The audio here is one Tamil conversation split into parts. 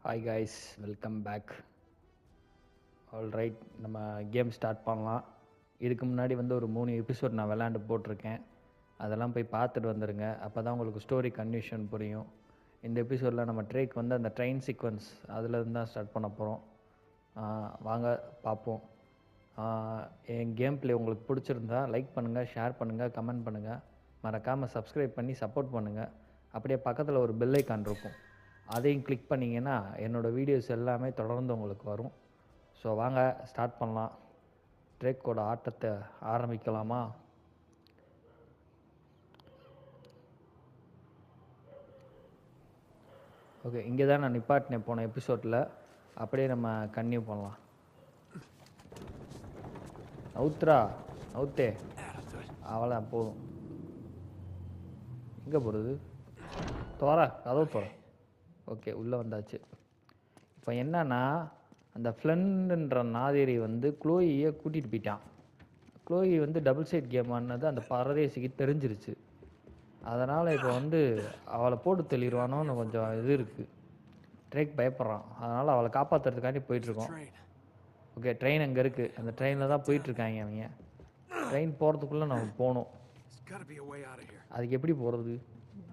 Hi guys, welcome back. All right, நம்ம கேம் ஸ்டார்ட் பண்ணலாம். இதுக்கு முன்னாடி ஒரு 3 எபிசோட் நான் விளாண்டு போட்டிருக்கேன். அதெல்லாம் போய் பார்த்துட்டு வந்துடுங்க. அப்போ தான் உங்களுக்கு ஸ்டோரி கன்வியூஷன் புரியும். இந்த எபிசோடில் நம்ம ட்ரேக் அந்த ட்ரெயின் சீக்வன்ஸ் அதில் தான் ஸ்டார்ட் பண்ண போகிறோம். வாங்க பார்ப்போம். என் கேம் ப்ளே உங்களுக்கு பிடிச்சிருந்தா லைக் பண்ணுங்கள், ஷேர் பண்ணுங்கள், கமெண்ட் பண்ணுங்கள். மறக்காமல் சப்ஸ்கிரைப் பண்ணி சப்போர்ட் பண்ணுங்கள். அப்படியே பக்கத்தில் ஒரு பெல் ஐக்கான் இருக்கும், அதையும் கிளிக் பண்ணிங்கன்னா என்னோடய வீடியோஸ் எல்லாமே தொடர்ந்து உங்களுக்கு வரும். ஸோ வாங்க ஸ்டார்ட் பண்ணலாம். ட்ரேக்கோட ஆட்டத்தை ஆரம்பிக்கலாமா? ஓகே, இங்கே தான் நான் நிப்பாட்டினேன் போன எபிசோடில். அப்படியே நம்ம கன்டினியூ பண்ணலாம். நவுத்ரா, நவுத்தே, அவளை போதும். எங்கே போகிறது? தோற கதவு தோற. ஓகே, உள்ளே வந்தாச்சு. இப்போ என்னன்னா, அந்த ஃப்ளண்டுன்ற நாதிரி க்ளோயியை கூட்டிகிட்டு போயிட்டான். க்ளோயி டபுள் சைட் கேம் ஆனது அந்த பரதேசிக்கு தெரிஞ்சிருச்சு. அதனால் இப்போ அவளை போட்டு தெளிவானோன்னு கொஞ்சம் இது இருக்குது. ட்ரேக் பயப்படுறான். அதனால் அவளை காப்பாற்றுறதுக்காண்டி போயிட்டுருக்கோம். ஓகே, ட்ரெயின் அங்கே இருக்குது. அந்த ட்ரெயினில் தான் போயிட்டுருக்காங்க அவங்க. ட்ரெயின் போகிறதுக்குள்ளே நம்ம போகணும். அதுக்கு எப்படி போகிறது?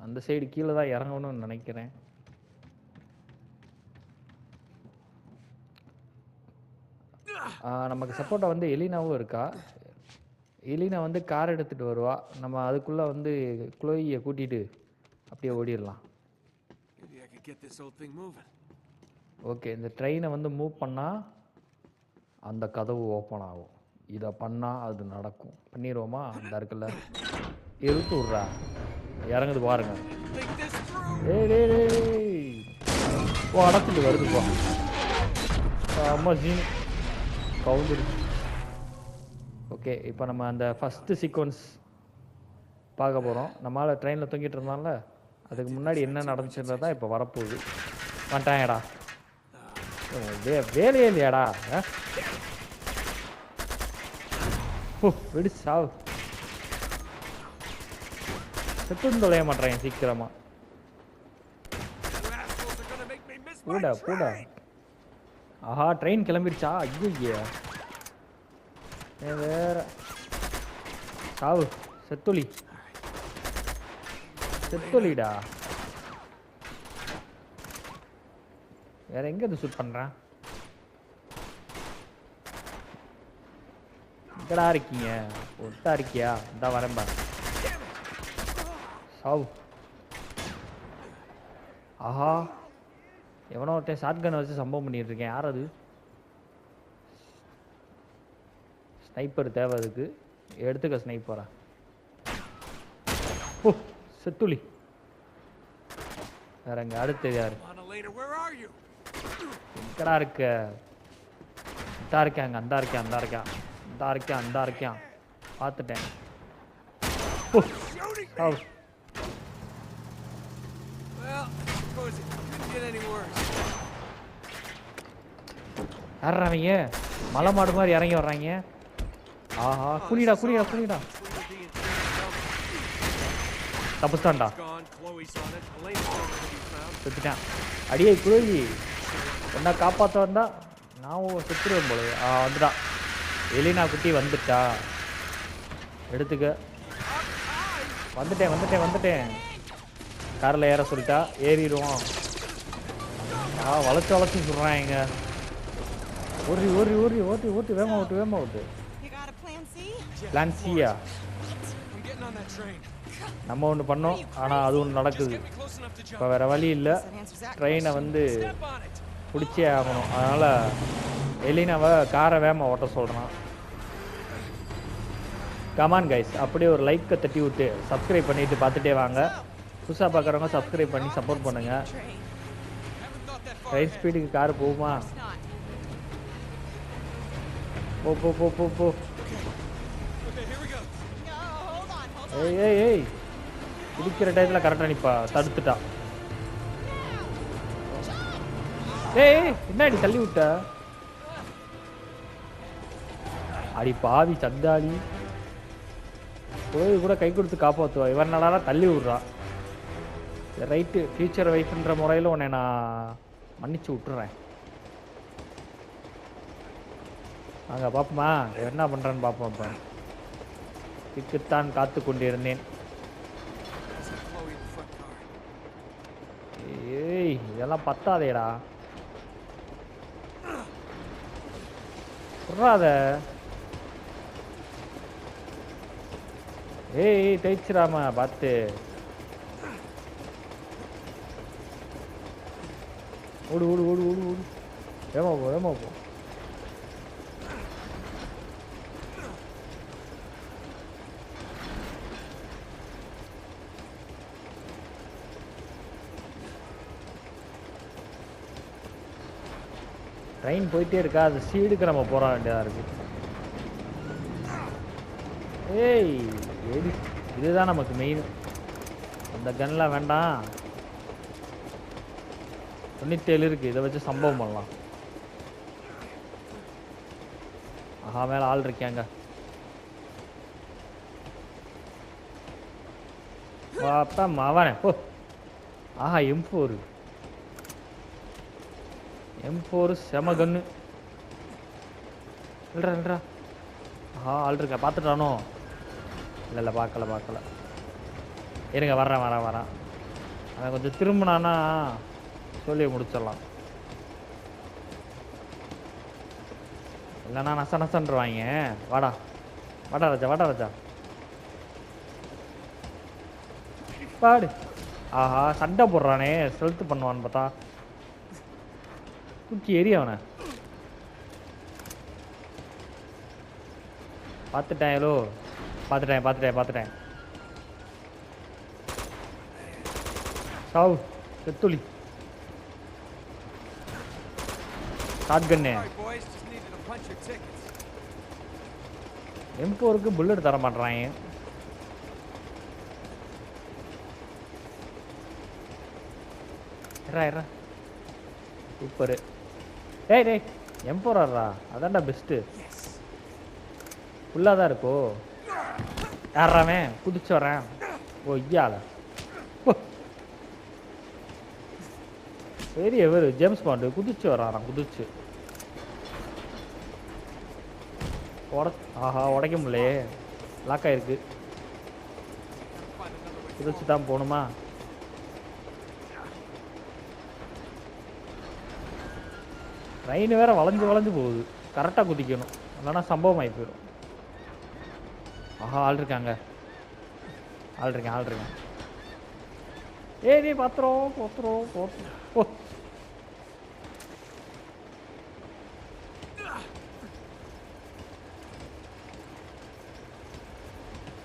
அந்த சைடு கீழே தான் இறங்கணும்னு நினைக்கிறேன். நமக்கு சப்போர்ட்டாக எலினாவும் இருக்கா. எலினா கார் எடுத்துகிட்டு வருவா. நம்ம அதுக்குள்ளே க்ளோயியை கூட்டிகிட்டு அப்படியே ஓடிடலாம். ஓகே, இந்த ட்ரெயினை மூவ் பண்ணால் அந்த கதவு ஓப்பன் ஆகும். இதை பண்ணால் அது நடக்கும். பண்ணிடுவோமா? அந்த இருக்குல்ல, இழுத்து விட்றா, இறங்குது பாருங்க. ஓ, அடைச்சிட்டு வருதுப்பா. அம்மா ஜீன் கவுந்துருக்கு. ஓகே, இப்போ நம்ம அந்த ஃபஸ்ட்டு சீக்வன்ஸ் பார்க்க போகிறோம். நம்மளால் ட்ரெயினில் தொங்கிட்டு இருந்தால அதுக்கு முன்னாடி என்ன நடந்துச்சுன்றது தான் இப்போ வரப்போகுது. வந்துட்டாங்கடா. வேலையே இல்லையாடா? ஓ, வெடி சாவு. செத்துன்னு தொலைய மாட்டேறேன் சீக்கிரமா. பூடா பூடா. ஆஹா, ட்ரெயின் கிளம்பிடுச்சா? ஐயோ, வேற சாவு. செத்தொலி செத்தொலிடா. வேற எங்க இது ஷூட் பண்றேன்? எங்கடா இருக்கீங்க? ஒட்டா இருக்கியா? இந்த வரம்பா. சாவு. ஆஹா, எவனோ ஒருத்தன் ஷார்ட் கன் வச்சு சம்பவம் பண்ணிட்டு இருக்கேன். யார் அது? ஸ்னைப்பர் தேவை அதுக்கு. எடுத்துக்க ஸ்னைப்பரா. ஓ, செத்துலி. வேற எங்க? அடுத்தது யாரு? எங்கடா இருக்க? இந்தா இருக்காங்க. அந்த இருக்கேன், அந்த இருக்கேன், இந்த இருக்கேன், அந்த இருக்கேன். பார்த்துட்டேன். யாருறாங்க? மலை மாடு மாதிரி இறங்கி வர்றாங்க. ஆஹா, குனிடா குனிடா குனிடா. தப்புஸ்தான்டா. செத்துட்டான். அடியே குரோகி, என்ன காப்பாற்ற வந்தா நான் செத்துருவேன் போல. வந்துட்டான். எலினா குட்டி வந்துட்டா. எடுத்துக்க. வந்துட்டேன் வந்துட்டேன் வந்துட்டேன். காரில் ஏற சொல்லிட்டா, ஏறிடுவோம். வளைச்சு வளைச்சு சொல்கிறாங்க. ஓடி ஓடி ஓடி ஓட்டி ஓட்டி வேமா ஓட்டு வேமா ஓட்டு. பிளான் சியா? நம்ம ஒன்று பண்ணோம், ஆனால் அது ஒன்று நடக்குது. இப்போ வேறு வழி இல்லை. ட்ரெயினை பிடிச்சே ஆகணும். அதனால் எலினாவை காரை வேமா ஓட்ட சொல்கிறான். கமான் கைஸ், அப்படியே ஒரு லைக்கை தட்டி விட்டு சப்ஸ்கிரைப் பண்ணிவிட்டு பார்த்துட்டே வாங்க. புதுசாக பார்க்குறவங்க சப்ஸ்கிரைப் பண்ணி சப்போர்ட் பண்ணுங்கள். ட்ரெயின் ஸ்பீடுக்கு கார் போகுமா? போ போ போ போ போ. ஏய் ஏய் ஏய், குடிக்கிற டயத்தில் கரெக்டாக நிப்பா. தடுத்துட்டா. ஏய், என்னடி தள்ளி விட்ட? அடி பாவி சந்தாளி. கோயில் கூட கை கொடுத்து காப்பாற்றுவா. இவன் நல்லா தள்ளி விட்றா. ரைட்டு, ஃபியூச்சர் ஒய்ஃப்ன்ற முறையில் உன்னை நான் மன்னிச்சு விட்டுறேன். அங்கே பார்ப்போமா என்ன பண்ணுறான்னு பார்ப்போம். இப்போ இதுக்குத்தான் காத்து கொண்டிருந்தேன். ஏய் இதெல்லாம் பத்தாதேடா, விட்றாத. ஏய் தேய்ச்சிடாம பார்த்து. ஓடு ஓடு ஓடு ஓடு ஓடு, ஏமா போ ஏமா போ. ட்ரெயின் போயிட்டே இருக்கா, அது சீடுக்கு நம்ம போக வேண்டியதாக இருக்கு. ஏய் எது, இதுதான் நமக்கு மெயின். அந்த கன்லாம் வேண்டாம். 97 இருக்கு, இதை வச்சு சம்பவம் பண்ணலாம். ஆஹா மேலே ஆள் இருக்காங்க. அப்பா மாவானே ஓ. ஆஹா M4 செம கன்னு. இல்லைடா ஆஹா ஆள் இருக்கா, பார்த்துட்டானோ? இல்லை பார்க்கல. இருங்க வர்றேன். அவன் கொஞ்சம் திரும்பினானா சொல்லி முடிச்சிடலாம். இல்லைண்ணா நசன்றுவாங்க. வாடா ராஜா பாடு. ஆஹா சண்டை போடுறானே, செலுத்து பண்ணுவான்னு பார்த்தா தூக்கி எரிய அவனை. பார்த்துட்டேன். சாவு செத்துளி ஷாட்கன்னு. M4க்கு புல்லட் தர மாட்டேறாங்க. சூப்பரு. டேய் M4 ஆடுறா, அதான்டா பெஸ்ட்டு. ஃபுல்லாக தான் இருக்கோ. யாராமே குதிச்சு வரேன். ஓ ஐயால பெரிய எவர் ஜேம்ஸ் பாண்டு குதிச்சு வரான். குதிச்சு ஆஹா உடைக்க முடியலையே, லாக் ஆயிருக்கு. குதிச்சு தான் போகணுமா? ட்ரெயின் வேற வளைஞ்சு போகுது, கரெக்டாக குதிக்கணும், இல்லைன்னா சம்பவம் ஆகி போயிடும். ஆஹா ஆள் இருக்காங்க. ஏய் நீ பாத்துறோம் ஓ.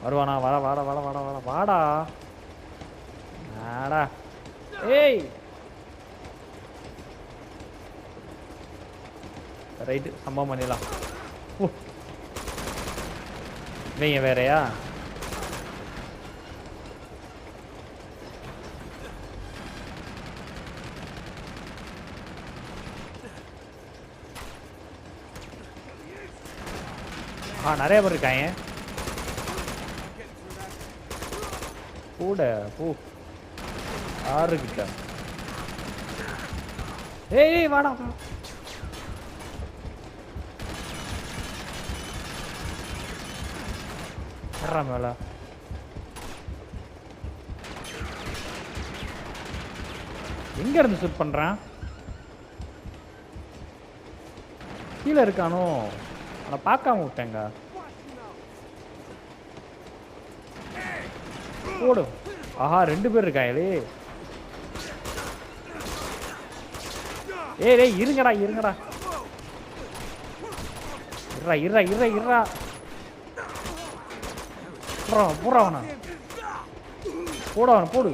வருவானா? வாடா. ஏய் ரைட்டு, சம்பவம் பண்ணிடலாம். ஓ நீங்க வேறையா? நிறைய பேர் இருக்காங்க கூட. போ 6 கிட்ட. ஏய் வாடா. மேல எங்க இருந்து ஷூட் பண்றான்? கீழே இருக்கானோ, ஆனா பார்க்காம விட்டேங்க. போடு. ஆஹா 2 பேர் இருக்காங்களே. ஏய் இருங்கடா. இருறா. போடுறவனா போடு.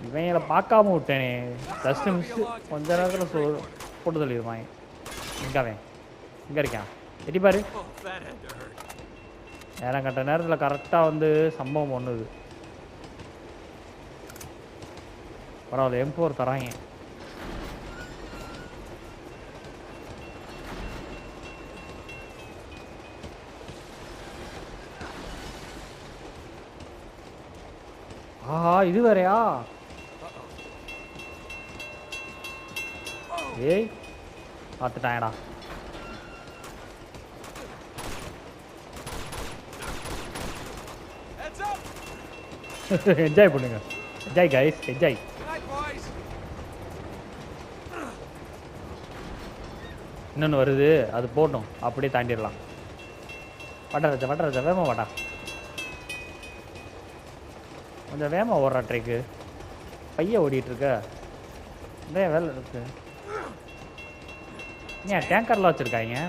இவங்களை பார்க்காம விட்டேனே, ஜஸ்ட் மிஸ். கொஞ்ச நேரத்தில் போட்டு தள்ளிடுவாங்க. எங்க இருக்கான் எட்டி பாரு. நேரம் கட்ட நேரத்தில் கரெக்டாக வந்து சம்பவம் ஒன்றுது. பரவாயில்ல, M4 தராங்க. ஆஹா இது வேறையா? ஏய் பார்த்துட்டாங்கடா. என்ஜாய் பண்ணுங்க. Enjoy guys, enjoy. இன்னொன்று வருது, அது போடணும். அப்படியே தாண்டிடலாம். வட்டராஜா வட்டராஜா வேகமாக வாடா. கொஞ்சம் வேகமாக ஓடுறா ட்ரைக்கு. பைய ஓடிட்டுருக்க. நிறைய வேலை இருக்கு. ஏன் டேங்கர்லாம் வச்சுருக்காங்க?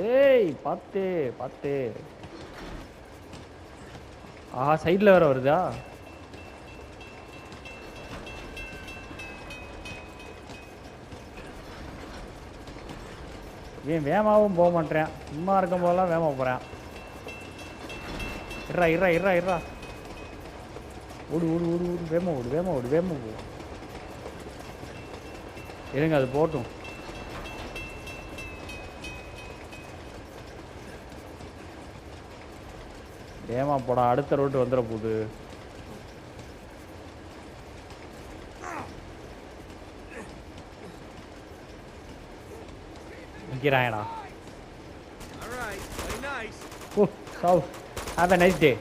ஏய் பார்த்து பார்த்து. ஆஹா சைடில் வேறு வருதா? ஏன் வேகமாகவும் போக மாட்டேன். சும்மா இருக்கும் போதெல்லாம் வேகமாக போகிறேன். இறா இறா இறா இறா. ஓடு ஓடு ஓடு ஓடு. வேகமாக ஓடு வேகமாக ஓடு வேகமாக போ. இருங்க அது போட்டும். வேகமாக போடா, அடுத்த ரோட்டு வந்துட போகுது. நிற்கிறாயடா. ஓ சாவ். Have a nice day.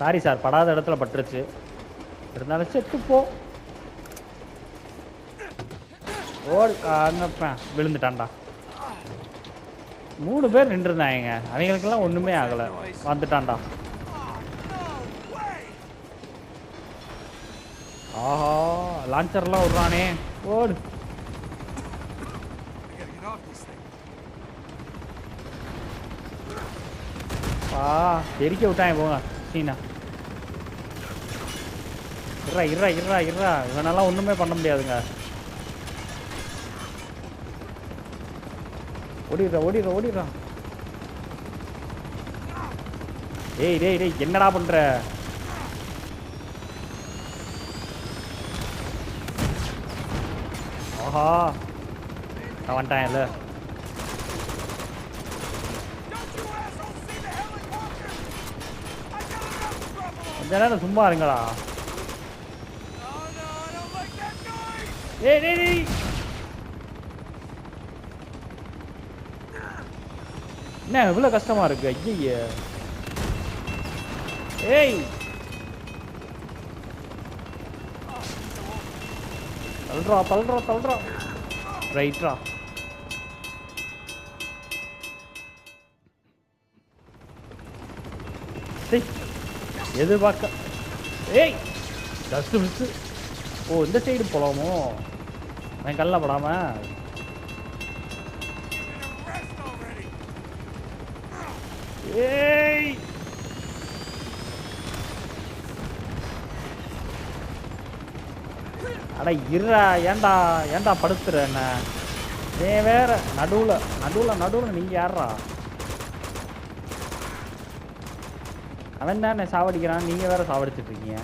Sorry sir, படாத இடத்துல பட்டுருச்சு. இருந்தாலும் செத்து போ. ஓடு. அங்கப்பேன் விழுந்துட்டான்டா. 3 பேர் நின்றுருந்தாங்க. அவங்களுக்கெல்லாம் ஒன்றுமே ஆகலை. வந்துட்டான்டா. ஆஹா லான்ச்சர்லாம் விட்றானே. ஓடு. தெரிக்க விட்டாங்க. போங்க சீனா. இறா இறா இறா இறா. இவனெல்லாம் ஒன்றுமே பண்ண முடியாதுங்க. ஓடிடுறா ஓடிடுறா ஓடிடுறா. டேய் டேய் டேய் என்னடா பண்ற? ஆஹா நான் வந்துட்டேன். இல்லை கொஞ்ச நேரம் சும்மா இருங்களா. ஏய் டேய் டேய். என்ன இவ்வளோ கஷ்டமா இருக்கு? ஐய. ஏய் தள்ளுறா தள்ளுறா தள்ளுறா. ரைட்ரா. எதிர்பார்க்க. ஏய் ஜஸ்ட் மிஸ்ஸு. ஓ இந்த சைடு போகலாமோ? நான் கல்ல படாம. ஏய் அட இருடா. ஏன்டா ஏன்டா படுத்துற என்ன? நீ வேற நடுவில் நடுவில் நடுவில். நீங்கள் யாரா? அவன் தான் சாவடிக்கிறான். நீங்கள் வேற சாவடிச்சிட்ருக்கீங்க.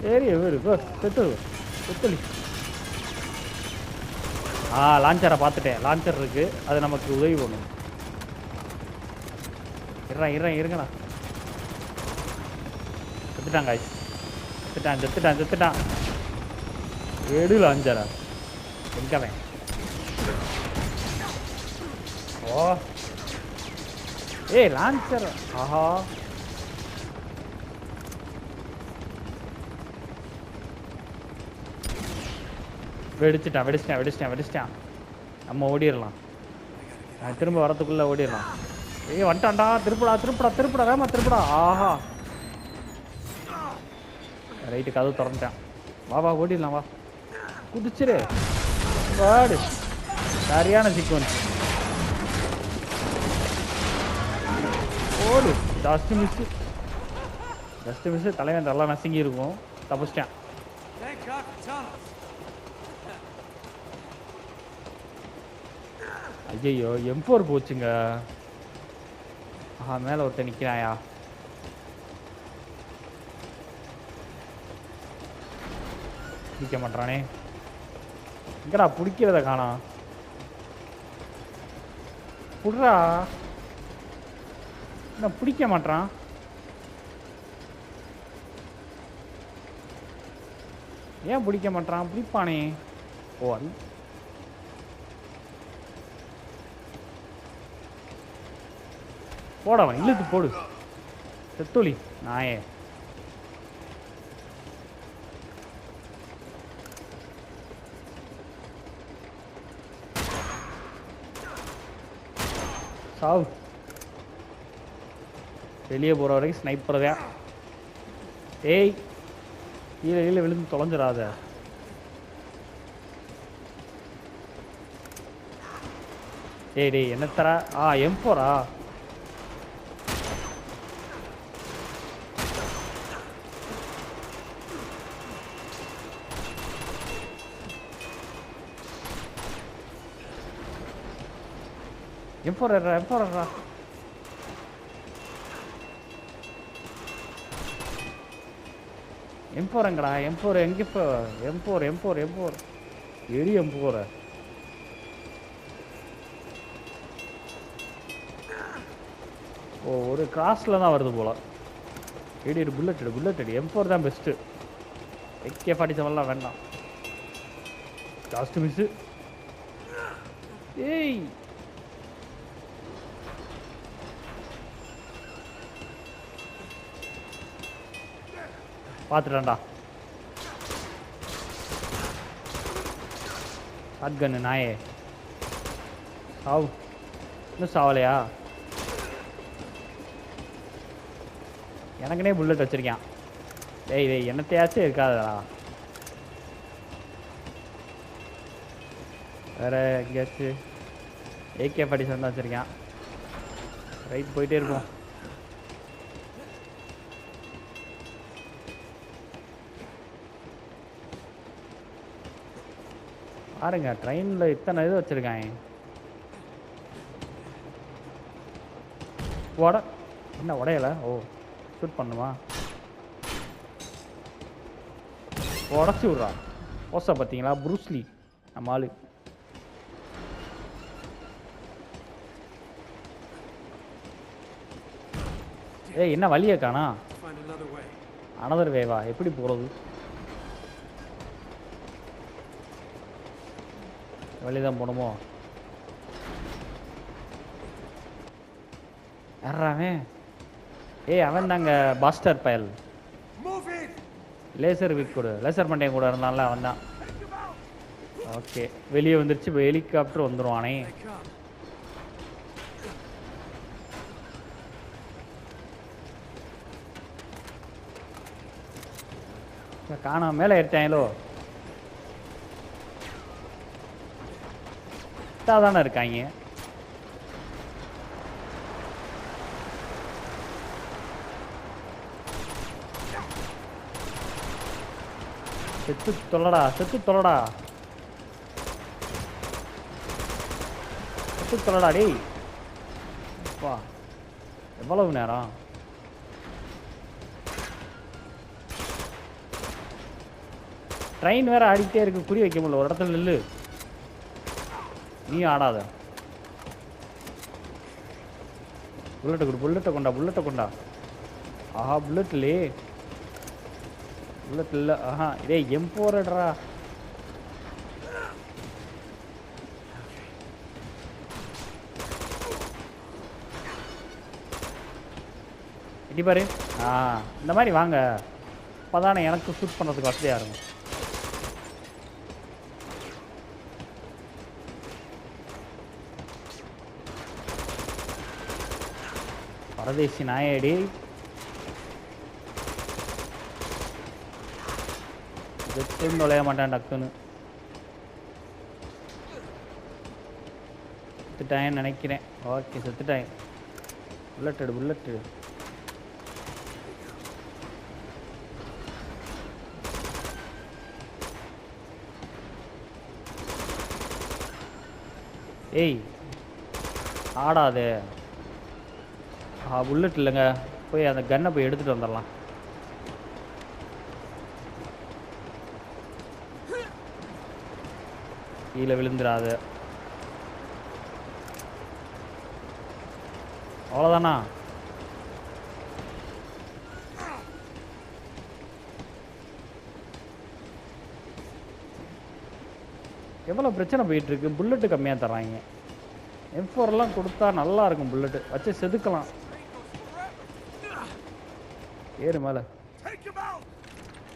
சரி வேறு செத்து செத்துலி. லான்ச்சரை பார்த்துட்டேன். லான்ச்சர் இருக்குது, அது நமக்கு உதவி பண்ணும். இருங்கண்ணா. செத்துட்டான் காய்ச்சி. செத்துட்டான் செத்துட்டான் செத்துட்டான். எடு லான்ச்சரா எங்கவன்? ஓ ஏய் லான்ச்சர். ஆஹா வெடிச்சிட்டான் வெடிச்சிட்டான் வெடிச்சிட்டான் வெடிச்சிட்டான். நம்ம ஓடிடலாம். திரும்ப வரத்துக்குள்ளே ஓடிடலாம். ஏய் வந்துட்டான்டா. திருப்படா திருப்படா திருப்படா வேமா திருப்படா. ஆஹா ரைட்டு கதவு திறந்துட்டான். வா வா ஓடிடலாம். வா குதிச்சிரு. வாடு. சரியான சீக்வன்ஸ். ஓடு. Just miss just miss. தலைவன் நல்லா நசுங்கி இருக்கும். தப்பிச்சிட்டான். ஐயோ M4 போச்சுங்க. ஆஹா மேலே ஒருத்தர் நிற்கிறாயா? நிற்க மாட்டானே. எங்கடா பிடிக்கிறத காணோம். புட்றா, என்ன பிடிக்க மாட்டான். ஏன் பிடிக்க மாட்டான்? பிடிப்பானே. ஓ, போடவன் இழுத்து போடு செத்தோலி நாயே. சாவு. வெளியே போகிற வரைக்கும் ஸ்னைப்பர் தான். ஏய், கீழே கீழே விழுந்து தொலைஞ்சிடாத. ஏய் டேய், என்ன தர? M4ஆ? M4 M4 M4 எங்கடா? M4 எங்கே? இப்போ M4 எரி M4. ஓ, ஒரு கிராஸில் தான் வருது போல. எடி புல்லட் அடி. M4 தான் பெஸ்ட்டு. AK-47 வேண்டாம். Last miss. ஏய், பார்த்துட்டான்டா. ஷாட்கன்னு நாயே. சாவு. இன்னும் சாவலையா? எனக்குனே புல்லட் வச்சிருக்கான். டேய் என்னத்தையாச்சும் இருக்காதடா. வேற எங்கேயாச்சும் AK-47 தான் வச்சிருக்கான். ரைட் போயிட்டே இருப்போம். பாருங்க, ட்ரெயினில் இத்தனை இது வச்சுருக்காங்க. என்ன உடையலை? ஓ, ஷூட் பண்ணுமா? உடச்சி விட்றா. ஓசை பார்த்தீங்களா? ப்ரூஸ்லி நம்ம ஆளு. ஏய், என்ன வழியை காணா? அனதர் வேவா? எப்படி போகிறது? வழிதான் போகணுமோ? யாராவன்? ஏய், அவன் தாங்க பாஸ்டர் பயல். லேசர் வீக் கூட, லேசர் மண்டையன் கூட இருந்தால அவன் தான். ஓகே, வெளியே வந்துருச்சு. இப்போ ஹெலிகாப்டர் வந்துடுவானே. காணாம மேலே ஏறிட்டாங்களோ? தானே இருக்காங்க. செத்து தொல்லடா டேய். அப்பா, எவ்வளவு நேரம்? ட்ரெயின் வேற ஆடிக்கிட்டே இருக்கு. குறி வைக்க முடியல. ஒரு இடத்துல நில்லு. நீ ஆடாத. புல்லட்டை கொண்டா. ஆஹா, புல்லட் இல்லை. ஆஹா, இதே M4 இடி பாரு. இந்த மாதிரி வாங்க. அப்போதானே எனக்கு ஷூட் பண்ணுறதுக்கு வசதியாக இருக்கும். பரதேசி நாயடி. ஜெட்டும் நுழைய மாட்டான் டக்குன்னு. செத்துட்டாயன்னு நினைக்கிறேன். ஓகே, செத்துட்டாயன். புல்லட். ஏய், ஆடாதே. புல்லட் இல்லைங்க. போய் அந்த கன்னை போய் எடுத்துகிட்டு வந்துடலாம். கீழே விழுந்துடாத. அவ்வளோதானா? எவ்வளோ பிரச்சனை போயிட்டுருக்கு. புல்லட்டு கம்மியாக தர்றாங்க. M4 கொடுத்தா நல்லா இருக்கும். புல்லட்டு வச்சு செதுக்கலாம். ஏறு மேலே.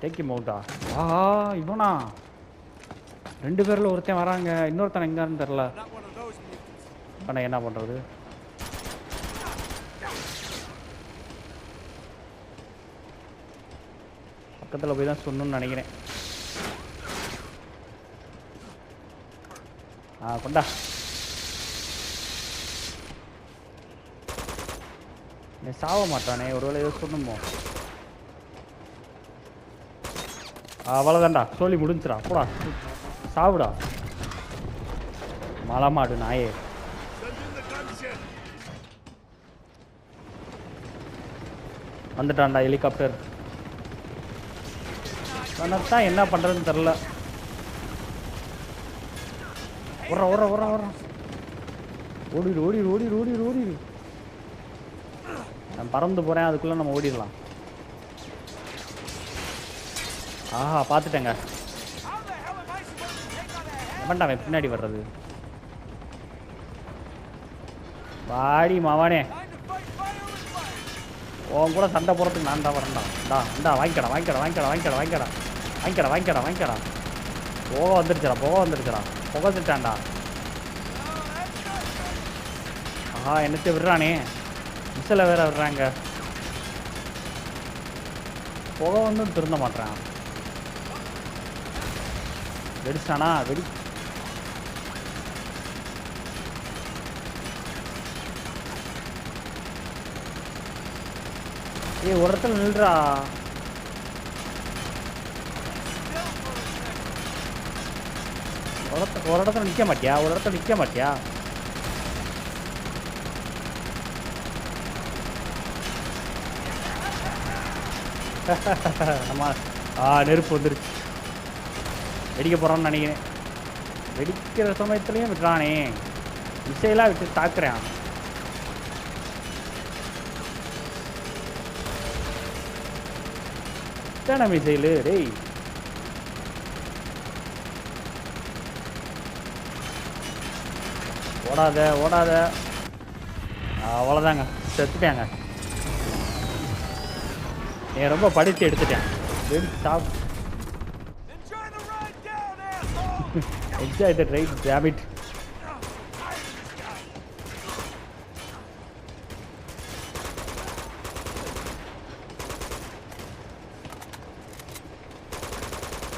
Tacky Mavuta? ஆஹா, இவனா? 2 பேரில் ஒருத்தன் வராங்க. இன்னொருத்தன் எங்கன்னு தெரில. ஆனால் என்ன பண்ணுறது? பக்கத்தில் போய் தான் சொன்னோன்னு நினைக்கிறேன். கொண்டா. நீ சாவ மாட்டானே, ஒருவேளை ஏதோ சொன்னமோ. அவ்வளோதான்டா, சொல்லி முடிஞ்சிடா. போடா, சாவுடா மலை மாடு நாயே. வந்துட்டான்டா ஹெலிகாப்டர். தான் என்ன பண்ணுறதுன்னு தெரில. ஓடிடு ஓடிடு ஓடிடு ஓடிடு ஓடிடு. நான் பறந்து போகிறேன், அதுக்குள்ளே நம்ம ஓடிடலாம். ஆஹா, பார்த்துட்டேங்க. எவன்டா அவன் பின்னாடி வர்றது? வாடி மாவானே, உன் கூட சண்டை போகிறதுக்கு நான் தான் வரேன்டா. இந்தா வாங்கிக்கடா வாங்கிக்கடா வாங்கிக்கடா வாங்கிக்கடா வாங்கிக்கடா வாங்கிக்கடா வாங்கிக்கடா வாங்கிக்கடா. புகை வந்துருச்சுடா. புகைச்சிட்டான்டா. ஆஹா, என்னத்தை விடுறானே. மிசில வேற விடுறாங்க. புகை வந்து திருந்த மாட்டேறான். வெடிச்சானா? ஏய், ஒரு இடத்துல நில்றா. ஒரு இடத்துல நிற்க மாட்டியா? நம்ம நெருப்பு வந்துருச்சு. வெடிக்க போகிறான்னு நினைக்கிறேன். வெடிக்கிற சமயத்துலேயும் விட்டுறானே. மிசைலாக விட்டு தாக்குறேன். தானே மிசைலு? டேய், ஓடாத. அவ்வளோதாங்க, செத்துட்டாங்க. நீ ரொம்ப படித்து எடுத்துட்டேன். வெடிச்சு சாப். Enjoy the ride, damn it.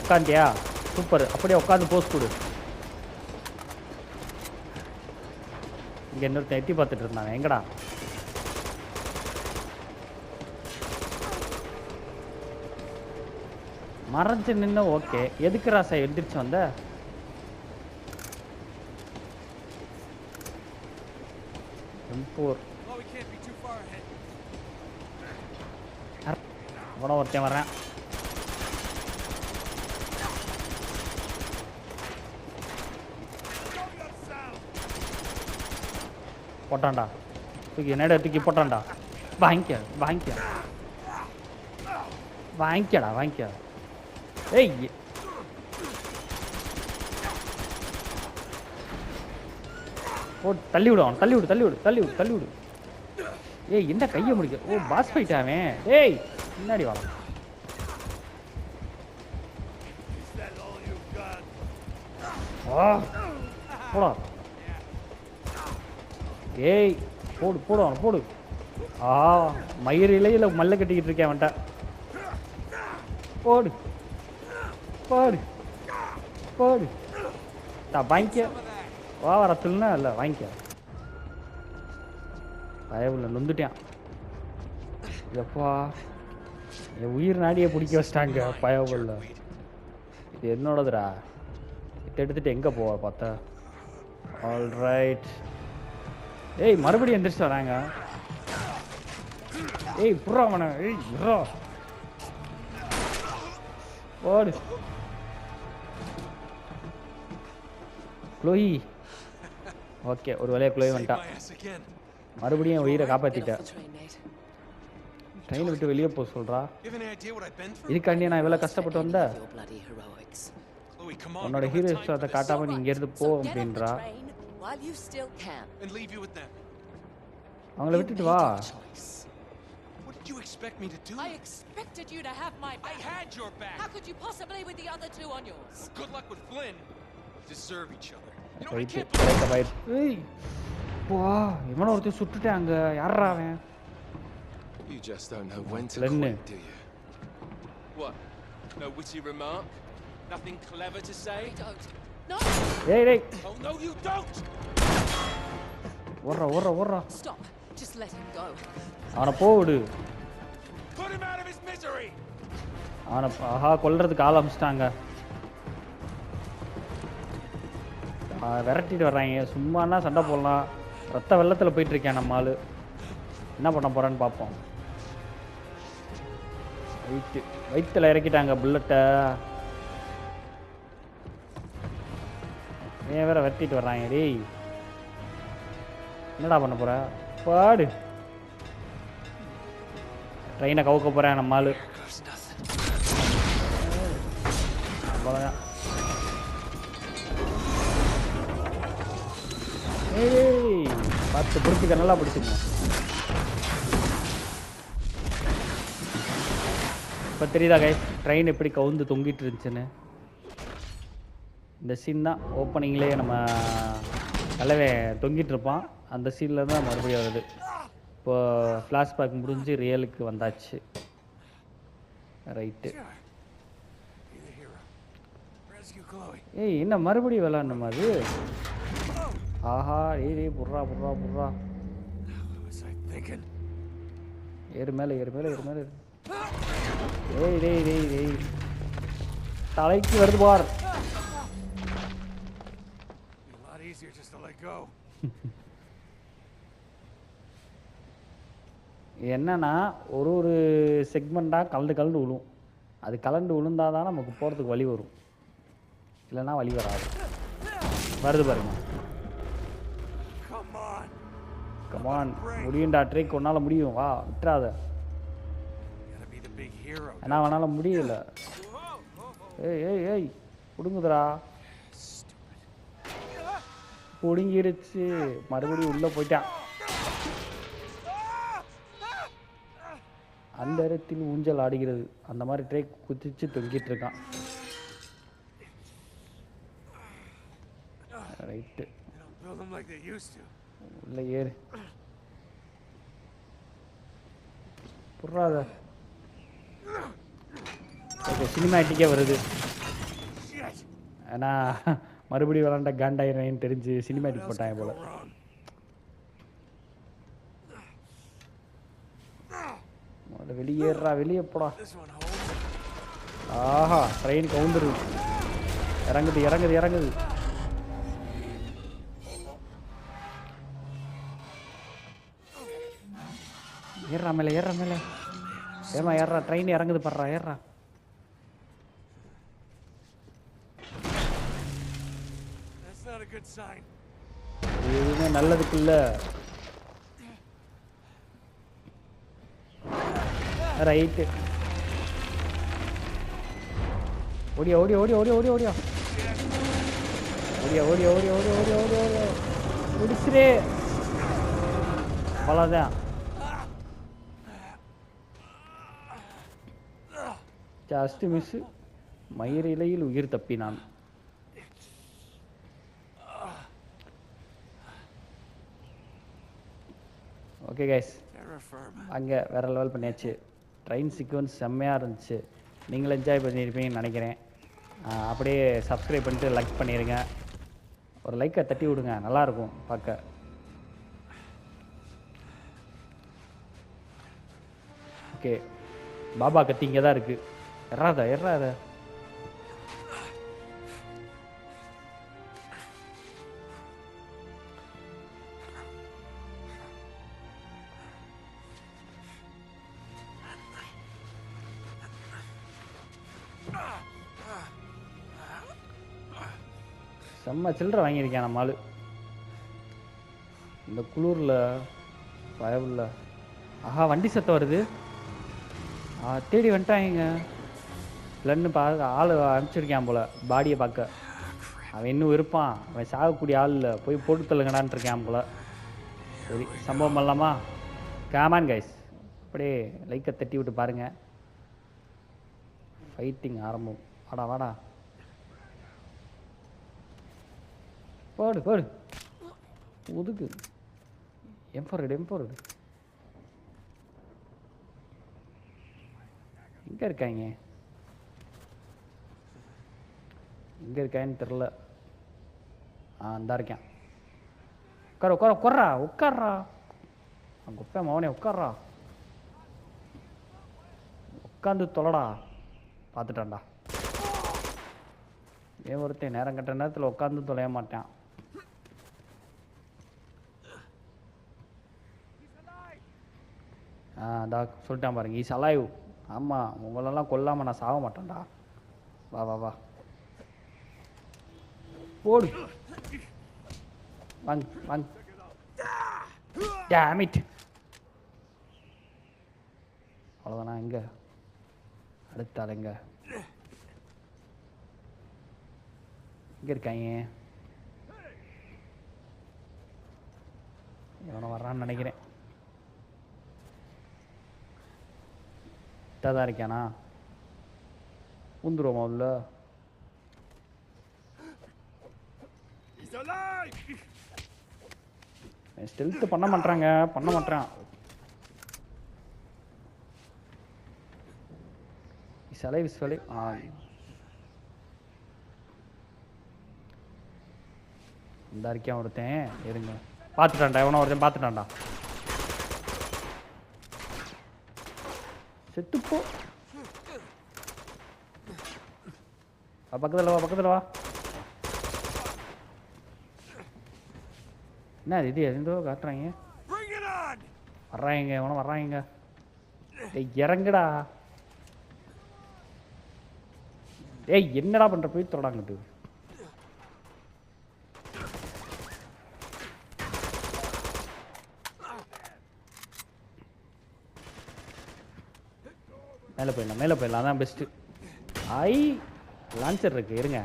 உட்காந்தியா? சூப்பர். அப்படியே உட்காந்து போஸ்ட் கொடு. இங்கே இன்னொருத்தன் எட்டி பார்த்துட்டு இருந்தாங்க. எங்கடா? மறைஞ்சு நின்று. ஓகே, எதுக்கு ராசா எந்திரிச்சு வந்த? M4 அவ்வளோ ஒருத்தன் வர்றேன். போட்டான்டா. தூக்கி போட்டான்டா. வாங்கிக்கடா. ஏய், தள்ளி விடு. ஏய், என்ன கையை முடிக்க? ஓ, பாஸ் போயிட்டாவே. ஏய், முன்னாடி வா. போடா. ஏய், போடு. மயிர் இலையில மல்ல கட்டிக்கிட்டு இருக்கேன் அவன்ட்ட. போடு. வாங்கிக்க. வரத்துலன்னா இல்லை, வாங்கிக்க. பயவில் நொந்துட்டேன். எப்பா, என் உயிர் நாடியை பிடிக்க வச்சிட்டாங்க பயவில். இது என்னோடதுடா. எடுத்துட்டு எங்கே போவா பார்த்தா? ஆல்ரைட். ஏய், மறுபடியும் எந்திரிச்சு வராங்க. ஏய், புறா அவனை. ஏய், புறா. ஓடு. க்ளோயி. ஓகே, ஒரு வேலையை க்ளோயி வந்துட்டா. மறுபடியும் உயிரை காப்பாற்றிட்டேன். ட்ரெயினை விட்டு வெளியே போக சொல்கிறா. இதுக்காண்டி நான் இவ்வளோ கஷ்டப்பட்டு வந்தேன். உன்னோட ஹீரோயிசத்தை காட்டாமல் நீ இங்கேருந்து போ அப்படின்றா. அவங்கள விட்டுட்டு வா. What did you expect me to do? I expected you to have my back. I had your back. How could you possibly with the other two on yours? Good luck with Flynn. Deserve each other. You know, I right can't கரெக்டா பைட். ஏய் வா, இவன ஒருத்தன் சுட்டுட்டாங்க. யாரா அவன்? You just don't know when to Flynn. quit, do you? What? No witty remark? Nothing clever to say? I don't. No! ஏய் டேய். Oh no, you don't! ஓடுறா. Stop. Just let him go. அவனை போடு. Put him out of his misery! அவனை ஆஹா கொல்றதுக்கு ஆள் அமிச்சிட்டாங்க. விரட்டிட்டு வர்றாங்க. சும்மானா சண்டை போடலாம். ரத்த வெள்ளத்தில் போயிட்டு இருக்கேன் நம்ம ஆளு. என்ன பண்ண போறான்னு பார்ப்போம். வயிற்றுல இறக்கிட்டாங்க புல்லட்டை. ஏன் வேற வெட்டிட்டு வர்றாங்க. டேய் என்னடா பண்ண போற? பாடு. ட்ரெயினை கவுக்க போகிறேன் நம்ம ஆளு. அவ்வளோதான். ஏய் பார்த்து பிடிச்சிக்க, நல்லா பிடிச்சிக்கணும். இப்போ தெரியுதா கைஸ் ட்ரெயின் எப்படி கவுந்து தொங்கிட்டு இருந்துச்சுன்னு? இந்த சீன் தான் ஓப்பனிங்லேயே நம்ம தலைவன் தொங்கிட்டு இருப்பான். அந்த சீனில் தான் மறுபடியும் வருது. இப்போ ஃப்ளாஷ்பேக் முடிஞ்சு ரியலுக்கு வந்தாச்சு. ரைட்டு. ஏய் என்ன மறுபடியும் விளாட்ணுமா அது? ஆஹா ஏய் புர்ரா. ஏறு மேலே. ஏய் தலைக்கு வருது பார். என்னன்னா ஒரு செக்மெண்ட்டாக கலந்து விழும். அது கலந்து விழுந்தால் தான் நமக்கு போகிறதுக்கு வழி வரும். இல்லைன்னா வழி வராது. வருது பாருங்க. கமான் முடியும்டா ட்ரேக், உன்னால் முடியும். வா விட்டுறாத. ஏன்னா அவனால் முடியல. ஏய் பிடுங்குதுடா. பிடுங்கிருச்சு. மறுபடியும் உள்ளே போயிட்டான். அந்த இடத்தில் ஊஞ்சல் ஆடுகிறது. அந்த மாதிரி ட்ரேக் குதிச்சு தொங்கிட்டு இருக்கான். ரைட்டு உள்ள ஏறு. புறாத. ஓகே சினிமேட்டிக்கே வருது. ஏன்னா மறுபடியும் விளாண்ட காண்டாயிரன்னு தெரிஞ்சு சினிமேட்டிக் போட்டாங்க போல. வெளியேறா, வெளியே போடா. ஆஹா ட்ரெயின் கவுந்துருது. இறங்குது. ஏறா மேலே. ஏமா ஏறா, ட்ரெயின் இறங்குது படுறா. ஏறா. எதுவுமே நல்லதுக்கு இல்ல. ரைட்டு. ஓடியா. முடிச்சிரே. அவ்வளோதான். Just miss. மயிர் இலையில் உயிர் தப்பினான். ஓகே கைஸ், அங்கே வேறு லெவல் பண்ணியாச்சு. ட்ரெயின் சீக்வன்ஸ் செம்மையாக இருந்துச்சு. நீங்களும் என்ஜாய் பண்ணியிருப்பீங்கன்னு நினைக்கிறேன். அப்படியே சப்ஸ்கிரைப் பண்ணிட்டு லைக் பண்ணிடுங்க. ஒரு லைக்கை தட்டி விடுங்க, நல்லாயிருக்கும் பார்க்க. ஓகே பாபா கத்தி இங்கே தான் இருக்குது. எறாத. செம்ம சில்லறை வாங்கியிருக்கேன் நம்ம ஆளு. இந்த குளிரில் பயமில்ல. ஆஹா வண்டி சத்தம் வருது. தேடி வந்துட்டாங்க. இல்லைன்னு ஆள் அனுப்பிச்சிருக்கான் போல் பாடியை பார்க்க. அவன் இன்னும் இருப்பான். அவன் சாகக்கூடிய ஆள் இல்லை. போய் போட்டு தள்ளுங்கடான்ட்டு இருக்கான் போல். சரி சம்பவம் பண்ணலாமா? காமான் கைஸ், அப்படியே லைக்கை தட்டி விட்டு பாருங்கள். ஃபைட்டிங் ஆரம்பம். வாடா வாடா, போடு போடு, ஒதுக்கு. M4 எங்கே இருக்காங்க? எங்கே இருக்கான்னு தெரில. இந்தா இருக்கேன். உட்கார்றா. அங்கே உட்கா மவனே, உட்கார்றா. உட்காந்து தொலைடா. பார்த்துட்டான்டா. ஏன் ஒருத்தன் நேரம் கட்ட நேரத்தில் உட்காந்து தொலைய மாட்டான். அதான் சொல்லிட்டான் பாருங்க, ஈஸ் அலைவ். ஆமாம், உங்களெல்லாம் கொல்லாமல் நான் சாக மாட்டேன்டா. வா வா வா, போடு. வாங்க. Damn it. அவ்வளோதானா? எங்கே அடுத்த ஆள்? எங்கே இருக்காங்க? எவனோ வர்றான்னு நினைக்கிறேன். தான் இருக்கானா? பூந்துருவோமா உள்ள? ஸ்டெல்த் பண்ண மாட்டான். சிலை இந்த அறிக்கையாக ஒருத்தன் இருங்க. பார்த்துட்டான்டா, எவனோ ஒருத்தன் பார்த்துட்டான்டா. செத்துப்போ. பக்கத்தில் வா. என்ன இது எதோ காட்டுறாங்க? வர்றாங்க, எவனோ வர்றாங்க. இறங்குடா. என்னடா பண்ற? போய் தொடங்கிட்டு மேலே போயிடலாம். அதான் பெஸ்ட்டு. லான்ச்சர் இருக்கு, இருங்க.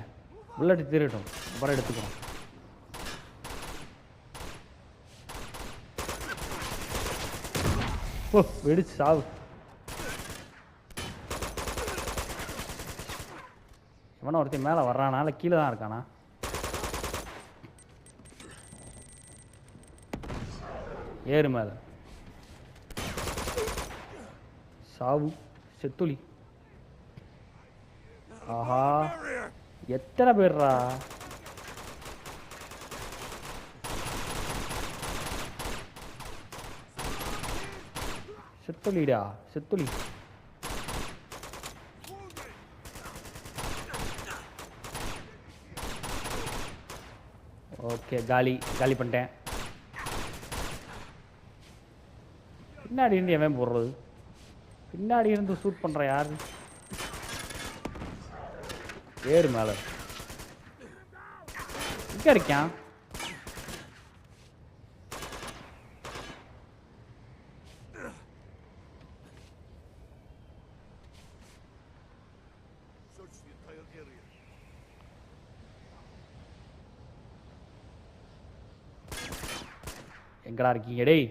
புல்லட் திருட்டும், அப்புறம் எடுத்துக்கிறோம். வெடிச்சு சாவு. இவனை ஒருத்தன் மேலே வர்றானால கீழே தான் இருக்கானா? ஏறு மேலே. சாவு செத்துளி. ஆஹா, எத்தனை பேர்ரா? செத்துளி. ஓகே, காலி பண்ணிட்டேன். பின்னாடி இருந்து எவன் போடுறது? பின்னாடி இருந்து ஷூட் பண்ற யாரு? ஏறு மேல. இங்க இருக்கான். எங்கடா இருக்கீங்க டேய்?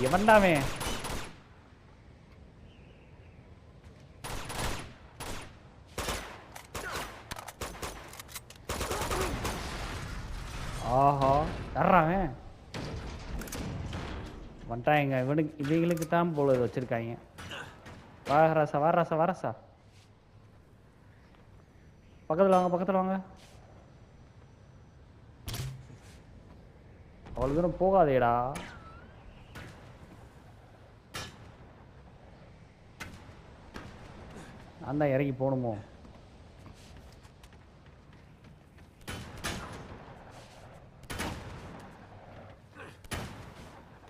எவன்டாமே? ஆஹா, தர்றாங்க. வந்துட்டாங்க. இவங்களுக்கு தான் போல வச்சிருக்காங்க. வாராசா. பக்கத்தில் வாங்க. அவ்வளோ தூரம் போகாதேடா. நான் தான் இறங்கி போகணுமோ?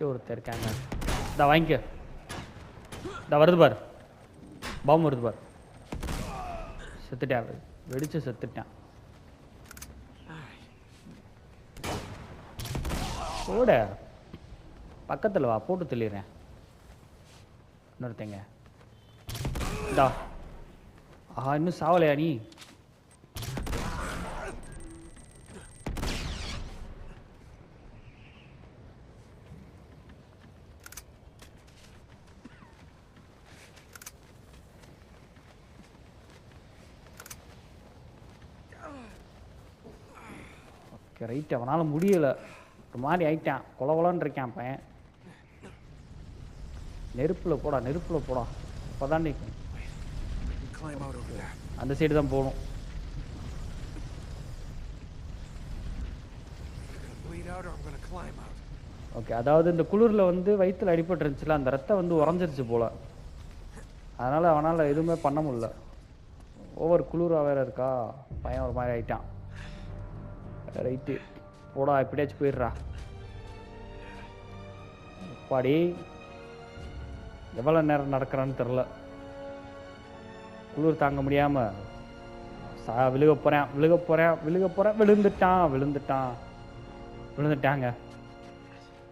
ஒருத்தர் இருக்காங்க. இந்த வாங்கிக்க. இந்த வருது பாரு. பாம்பு வருது பார். செத்துட்டான், வெடிச்சு செத்துட்டான். ஓட பக்கத்தில் வா, போட்டு தெளிறேன். இன்னொருத்தங்க இந்தா. ஆஹா, இன்னும் சாவலையா நீ? ஓகே ரைட், அவனால் முடியலை, ஒரு மாதிரி ஆயிட்டான், கொலன்னு இருக்கான் பையன். நெருப்பில் போடா, நெருப்பில் போடா, அப்போ தான் நிற்கும். அந்த சைடு தான் போகணும். ஓகே, அதாவது இந்த குளிரில் வந்து வயிற்றில் அடிபட்டு இருந்துச்சுல, அந்த ரத்தம் வந்து உறைஞ்சிருச்சு போல், அதனால் அவனால் எதுவுமே பண்ண முடியல. ஓவர் குளிராக வேறு இருக்கா, பையன் ஒரு மாதிரி ஆயிட்டான். ரைட்டு போடா, எப்படியாச்சும் போயிடுறா. பாடி எவ்வளோ நேரம் நடக்கிறான்னு தெரில, குளிர் தாங்க முடியாமல் விழுக போகிறேன். விழுந்துட்டாங்க.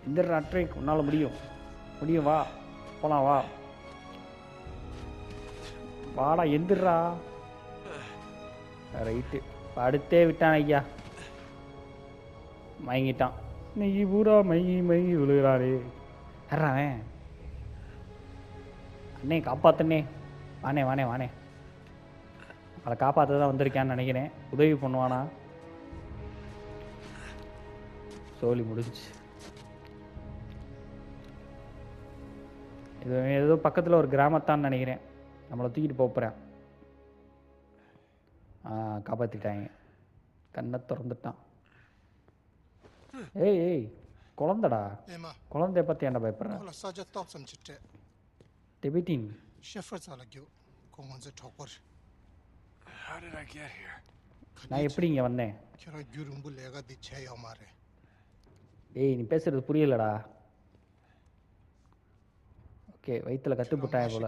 இந்த அட்ரை உன்னால் முடியும், வா போகலாம், வாடா எந்திரா. ரைட்டு, அடுத்தே விட்டான் ஐயா, மயங்கிட்டான். நெய் பூரா மயங்கி விழுகிறாரே. யாராவன்? அண்ணே காப்பாத்தண்ணே, வானே அவளை காப்பாற்ற தான் வந்திருக்கான்னு நினைக்கிறேன். உதவி பண்ணுவானா? சோலி முடிஞ்சிச்சு. இது ஏதோ பக்கத்தில் ஒரு கிராமத்தான்னு நினைக்கிறேன். நம்மளை தூக்கிட்டு போகிறேன். காப்பாற்றிட்டாங்க, கண்ணை திறந்துட்டான். ஏய் குழந்தடா, குழந்தைய பற்றி என்ன பயப்படுறேன்? Tibetan. How did I get here? நான் எப்படி இங்கே வந்தேன்? ஏய் நீ பேசுறது புரியலடா. ஓகே, வயிற்றுல கத்து போட்டாய போல.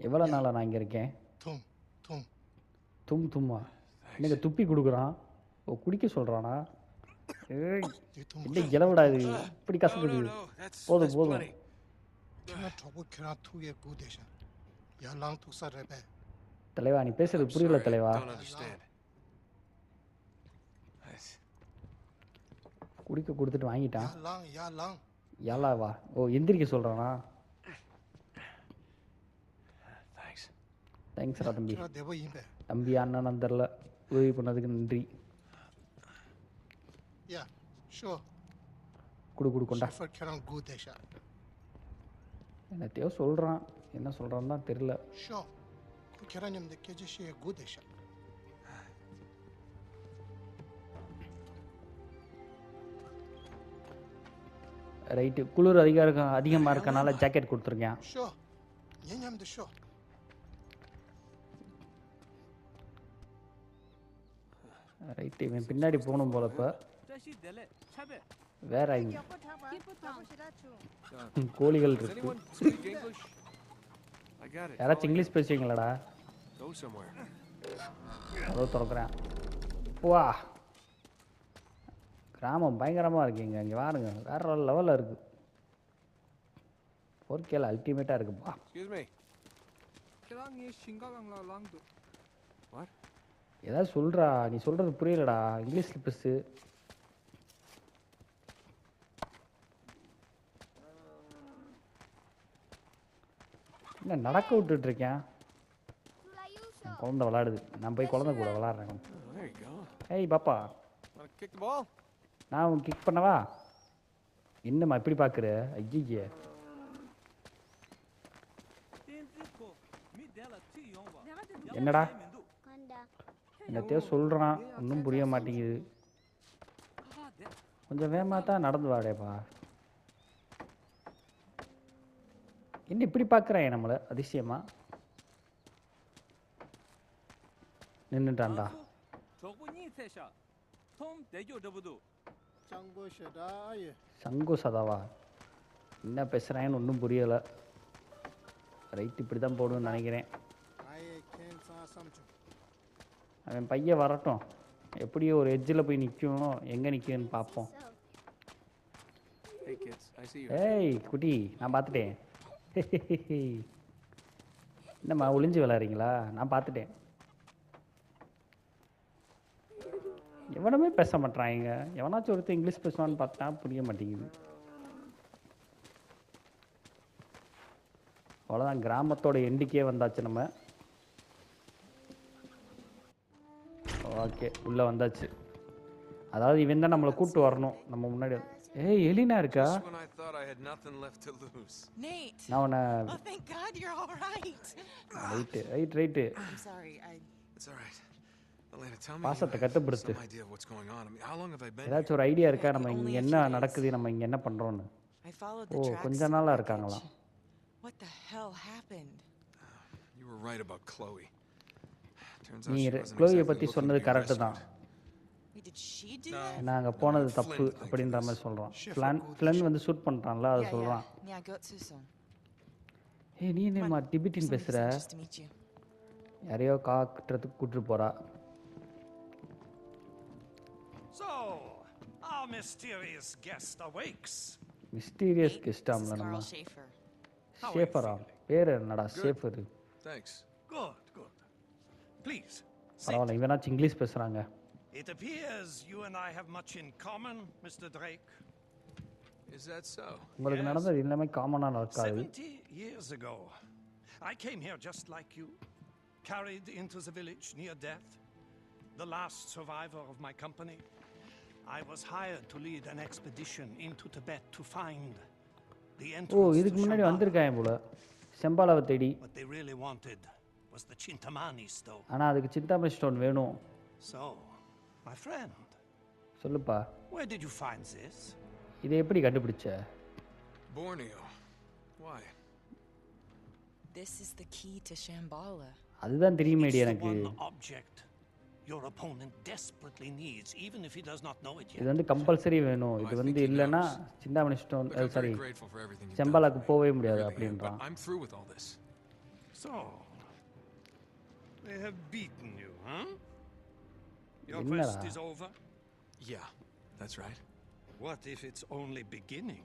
எவ்வளோ நாளாக நான் இங்கே இருக்கேன்? தும்மா எனக்கு துப்பி கொடுக்குறான். ஓ, குடிக்க சொல்கிறானா? ஏய் என்ன இளவுடா இது, இப்படி கசக்குது. போதும். தலைவா நீ பேசுறது புரியல தலைவா. குடிக்க கொடுத்துட்டு வாங்கிட்டான். யாலாவா? ஓ, எந்திரிக்க சொல்கிறானா? தேங்க்ஸ்ரா தம்பி. தம்பி அண்ணன் தெரில, உதவி பண்ணதுக்கு நன்றி. குடு கொண்டா. என்னத்தையோ சொல்கிறான், என்ன சொல்கிறான்னு தான் தெரில. ரைட்டு, குளிர் அதிகமாக இருக்கனால ஜாக்கெட் கொடுத்துருக்கேன். ரைட்டு, இவன் பின்னாடி போகணும் போல. இப்போ வேற கோழிகள் இருக்கு. யாராச்சும் இங்கிலீஷ் பேசுவீங்களாடா? அதோ திறக்கிறேன். வா, கிராமம் பயங்கரமாக இருக்குங்க. இங்கே பாருங்க, வேற லெவலில் இருக்கு. 4K அல்டிமேட்டாக இருக்குப்பா. ஏதாவது சொல்கிறா, நீ சொல்கிறது புரியலடா, இங்கிலீஷில் பேசு. என்ன நடக்க விட்டுட்ருக்கேன்? குழந்தை விளாடுது, நான் போய் குழந்தை கூட விளாட்றேன். ஏய் பாப்பா, நான் உன் கிக் பண்ணவா? என்னம்மா இப்படி பார்க்குற? ஐயே, என்னடா என்னத்தையோ சொல்கிறான், ஒன்றும் புரிய மாட்டேங்குது. கொஞ்சம் வேகமாக தான் நடந்து வாடேப்பா. என்ன இப்படி பார்க்குறேன் நம்மளை அதிசயமா? நின்றுட்டான்டா. சங்கு சதாவா? என்ன பேசுகிறாங்கன்னு ஒன்றும் புரியலை. ரைட், இப்படி தான் போகணும்னு நினைக்கிறேன். அவன் பையன் வரட்டும், எப்படியோ ஒரு எட்ஜில் போய் நிற்கும். எங்கே நிற்குன்னு பார்ப்போம். Hey kids, I see you. ஏய் குட்டி, நான் பார்த்துட்டேன். என்னம்மா ஒளிஞ்சு விளாட்றீங்களா? நான் பார்த்துட்டேன். எவனுமே பேச மாட்றாங்க. எவனாச்சும் ஒருத்தர் இங்கிலீஷ் பேசுவான்னு பார்த்தா புரிய மாட்டேங்குது. அவ்வளோதான், கிராமத்தோட எண்டிக்கே வந்தாச்சு நம்ம. ஓகே, உள்ளே வந்தாச்சு. அதாவது இவன் தான் நம்மளை கூப்பிட்டு வரணும் நம்ம முன்னாடி. ஏய் எலினா இருக்கா? Just when I thought I had nothing left to lose. Nate. நான் உன்னை Oh, thank God you're all right. Right. I'm sorry. It's all right. Elena, tell me பாசத்தை you have கட்டுப்படுத்து. some idea of what's going on. I mean, how long have I been here? ஏதாச்சும் ஒரு ஐடியா இருக்கா நம்ம இங்கே என்ன நடக்குது, நம்ம இங்கே என்ன பண்ணுறோன்னு? I followed O the tracks. கொஞ்ச நாளாக இருக்காங்களாம். What the hell happened? You were right about Chloe. Turns out நீ she wasn't க்ளோயை exactly பற்றி looking to சொன்னது be கரெக்டு rescued. தான். Wait, did she do that? ஏன்னா அங்கே போனது தப்பு அப்படின்ற மாதிரி சொல்கிறான். ஃப்ளன் வந்து ஷூட் பண்ணுறான்ல, அதை சொல்கிறான். Yeah, got to so. ஏய் நீ என்னம்மா டிபிட்டின் பேசுகிற? Just to meet you. யாரையோ காட்டுறதுக்கு கூப்பிட்டு போகிறா. So, our mysterious guest awakes. Mysterious Nate, this கெஸ்டாம்ல is நம்ம. Carl Schaefer. ஷேஃபரா? பேர் என்னடா ஷேஃபரு? Thanks. Good. Please, sit. பரவாயில்ல, இவனாச்சும் இங்கிலீஷ் பேசுகிறாங்க. It appears you and I have much in common, Mr. Drake. Is that so? உங்களுக்கு Yes. நடந்தது எல்லாமே காமனாக நடக்காது. 70 years ago, I came here just like you, carried into the village near death, the last survivor of my company. I was hired to lead an expedition into Tibet to find the O entrance to இதுக்கு முன்னாடி Shambhala. வந்திருக்காங்க போல செம்பாலாவை தேடி. What they really wanted was the Chintamani stone. ஆனால் அதுக்கு சிந்தாமணி ஸ்டோன் வேணும். So, my friend, சொல்லுப்பா, where did you find this? இதை எப்படி கண்டுபிடிச்ச? Borneo. Why? This is the key to Shambhala. அதுதான் தெரியுமேடி It's the எனக்கு. one object your opponent desperately needs, even if he does not know it இது yet. வந்து கம்பல்சரி வேணும். இது I வந்து think he இல்லைன்னா knows. Chintamani stone Look, I'm sorry very grateful for everything you've done. செம்பாலாக்கு போகவே முடியாது Really am, அப்படின்றான். but I'm through with all this. So, they have beaten you, huh? Your Innada. quest is over? Yeah, that's right. What if it's only beginning?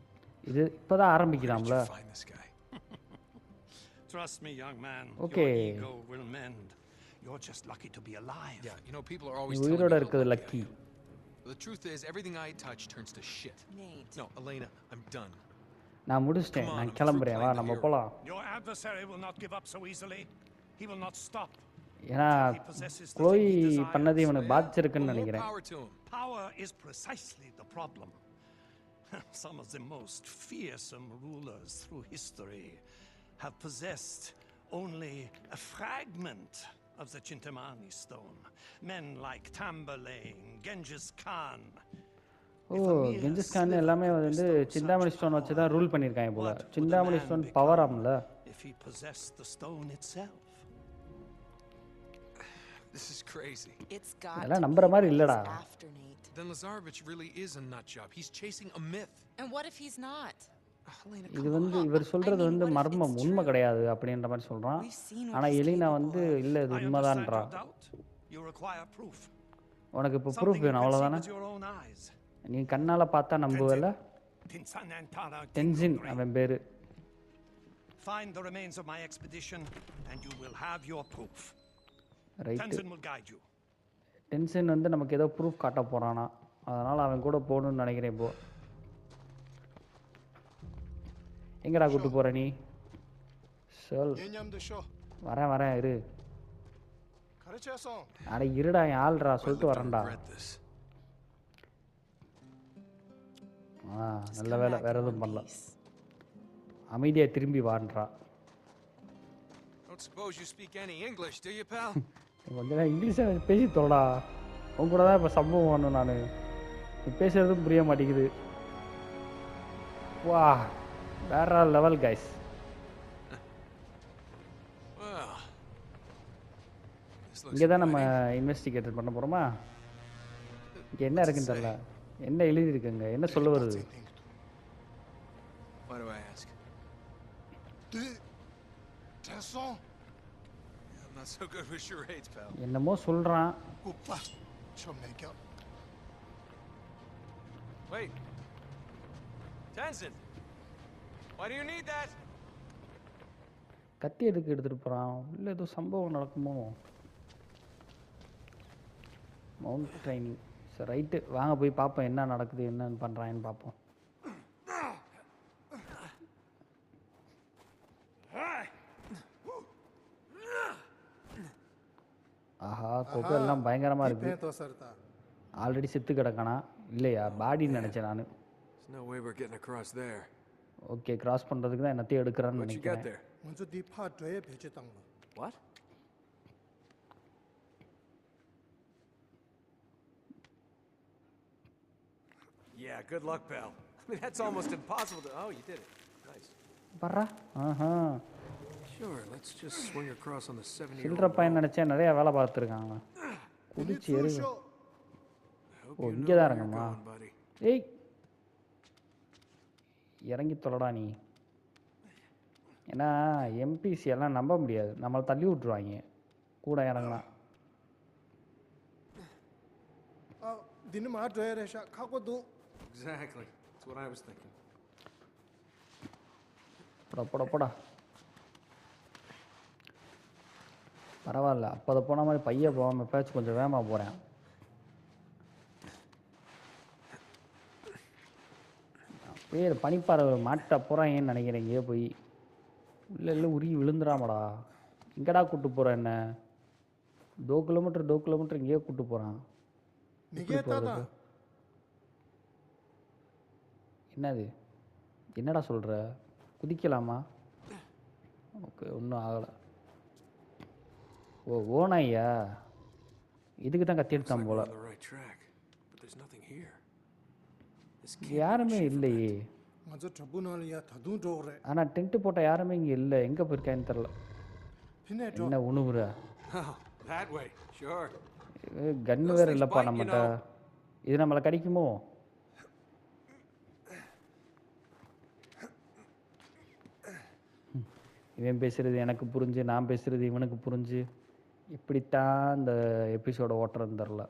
இது இப்போதான் Where did ஆரம்பிக்கிறாம்ல. you find this guy? Trust me, young man, Okay. your ego will mend. You're just lucky to be alive. Yeah, you know, people are நீ always telling me உயிரோட how இருக்கிறது lucky I lucky. am. The truth is, everything I touch turns to shit. Nate. No, Elena, I'm done. நான் முடிச்சிட்டேன், Come on, நான் I'm கிளம்புறேன், வா through நம்ம playing the போகலாம். Your adversary will not give up so easily. He will not stop. ஏன்னா க்ளோயி பண்ணது இவனுக்கு Yeah, பாதிச்சிருக்குன்னு well, more நினைக்கிறேன். power to him. Power is precisely the problem. Some of the most fearsome rulers through history have possessed only a fragment of the Chintamani stone. Men like Tamburlaine, Genghis Khan. ஓ கெஞ்சிஸ் கான் எல்லாமே வந்து சிந்தாமணி ஸ்டோன் வச்சு தான் ரூல் பண்ணியிருக்காங்க போல. சிந்தாமணி ஸ்டோன் பவர் ஆகும்ல. If he possessed the stone itself. This is crazy. It's got இதெல்லாம் to நம்புற be மாதிரி what இல்லடா. he's after, Nate. Then Lazarevich really is a nut job. He's chasing a myth. And what if he's not? Elena, இது come வந்து on. இவர் சொல்றது I mean, வந்து what if மர்மம், it's உண்மை true? கிடையாது அப்படின்ற மாதிரி சொல்றான். We've seen what ஆனா he's எலினா capable வந்து of. இல்ல இது I understand உண்மைதான்றா. your doubt. You require proof. உனக்கு இப்போ Something ப்ரூஃப் you வேணும் can see அவ்வளோதானே. with your own eyes. நீ கண்ணால பார்த்தா நம்புவல. Tinsanantara டென்சின் Gingoldring. அவன் பேரு. Find the remains of my expedition, and you will have your proof. Right. Tenzin will guide you. Tension வந்து நமக்கு ஏதோ ப்ரூஃப் காட்ட போகிறானா, அதனால் அவன் கூட போகணுன்னு நினைக்கிறேன். இப்போ எங்கடா கூட்டு போகிற நீ? சொல். வரேன் இரு. அட இருடா, என் ஆள்றா, I'll சொல்லிட்டு live to வரேன்டா. regret this. நல்ல வேலை, வேற எதுவும் பண்ணல. Peace. அமைதியாக திரும்பி வான்றா. Don't suppose you speak any English, do you, pal? கொஞ்ச நேரம் இங்கிலீஷை பேசி தொலைடா. உன் கூட தான் இப்போ சம்பவம் பண்ணணும் நான். நீ பேசுறதும் புரிய மாட்டேங்குது. வா வேற level guys. Well, this looks இங்கே தான் நம்ம exciting. இன்வெஸ்டிகேட் பண்ண போகிறோமா? இங்கே என்ன இருக்குன்னு தெரியல. என்ன எழுதியிருக்குங்க, என்ன சொல்ல வருது? Why do I ask? Tesson? I'm not so good with charades, pal. என்னமோ சொல்கிறான். Coupa. Chomeka. Wait. Tenzin! Why do you need that? கத்தி எதுக்கு எடுத்துகிட்டு போகிறான்? இல்லை ஏதோ சம்பவம் நடக்குமோ? Mount training. சரி ரைட்டு, வாங்க போய் பார்ப்போம் என்ன நடக்குது, என்னன்னு பண்ணுறான்னு பார்ப்போம். ஆஹா, கொக்கு எல்லாம் பயங்கரமாக இருக்குது. ஆல்ரெடி செத்து கிடக்கானா? இல்லையா, பாடின்னு நினச்சேன் நான். There's no way we're getting across there. Okay, cross பண்ணுறதுக்கு தான் என்னத்தையும் எடுக்கிறான்னு What you got நினைக்கிறேன். there? 먼저 네 파트에 배제당로. What? Yeah, good luck, pal. I mean, that's almost impossible to... Oh, you did it. Nice. பர்றா. Aha, Sure, let's just swing across on the 70-year-old... சில்லற பையன் நினச்சேன், நிறையா வேலை பார்த்துருக்காங்க. குதிச்சு எரு. Hope ஓ, you இங்கே know தான் where you're இறங்கம்மா. going, buddy. ஏய், இறங்கி தொலைடா நீ. ஏன்னா எம்பிசி எல்லாம் நம்ப முடியாது, நம்மளை தள்ளி விட்ருவாங்க கூட இறங்கினா. 니는 마드에레샤 가고도 Exactly. That's what I was thinking. போடா போடா போடா. பரவாயில்ல, அப்போ அதை போன மாதிரி பைய போகாமல் எப்பயாச்சும் கொஞ்சம் வேகமாக போகிறேன். அப்படியே பனிப்பாறை மாட்ட போகிறாங்கன்னு நினைக்கிறேன். இங்கேயே போய் இல்லை இல்லை உருகி விழுந்துடாமடா. எங்கடா கூப்பிட்டு போகிறேன் என்ன? 2 கிலோமீட்டர் இங்கேயே கூப்பிட்டு போகிறான். என்னது, என்னடா சொல்கிற? குதிக்கலாமா? ஓகே, ஒன்றும் ஆகலை. ஓ, ஓனாய்யா, இதுக்கு தான் கத்தி எடுத்தான் போல. On the right track, but there's nothing here. This இங்கே யாருமே இல்லையே. 먼저 저분을야 더두도래. ஆனால் டென்ட்டு போட்ட யாருமே இங்கே இல்லை. எங்கே போயிருக்கான்னு தெரில. 피네죠. என்ன உணுவுற? Oh, that way. Sure. கன்று வேறு இல்லைப்பா நம்மகிட்ட. இது நம்மளை கடிக்குமோ? இவன் பேசுகிறது எனக்கு புரிஞ்சு, நான் பேசுகிறது இவனுக்கு புரிஞ்சு, இப்படித்தான் இந்த எபிசோட ஓட்டுறதுன்னு தெரில.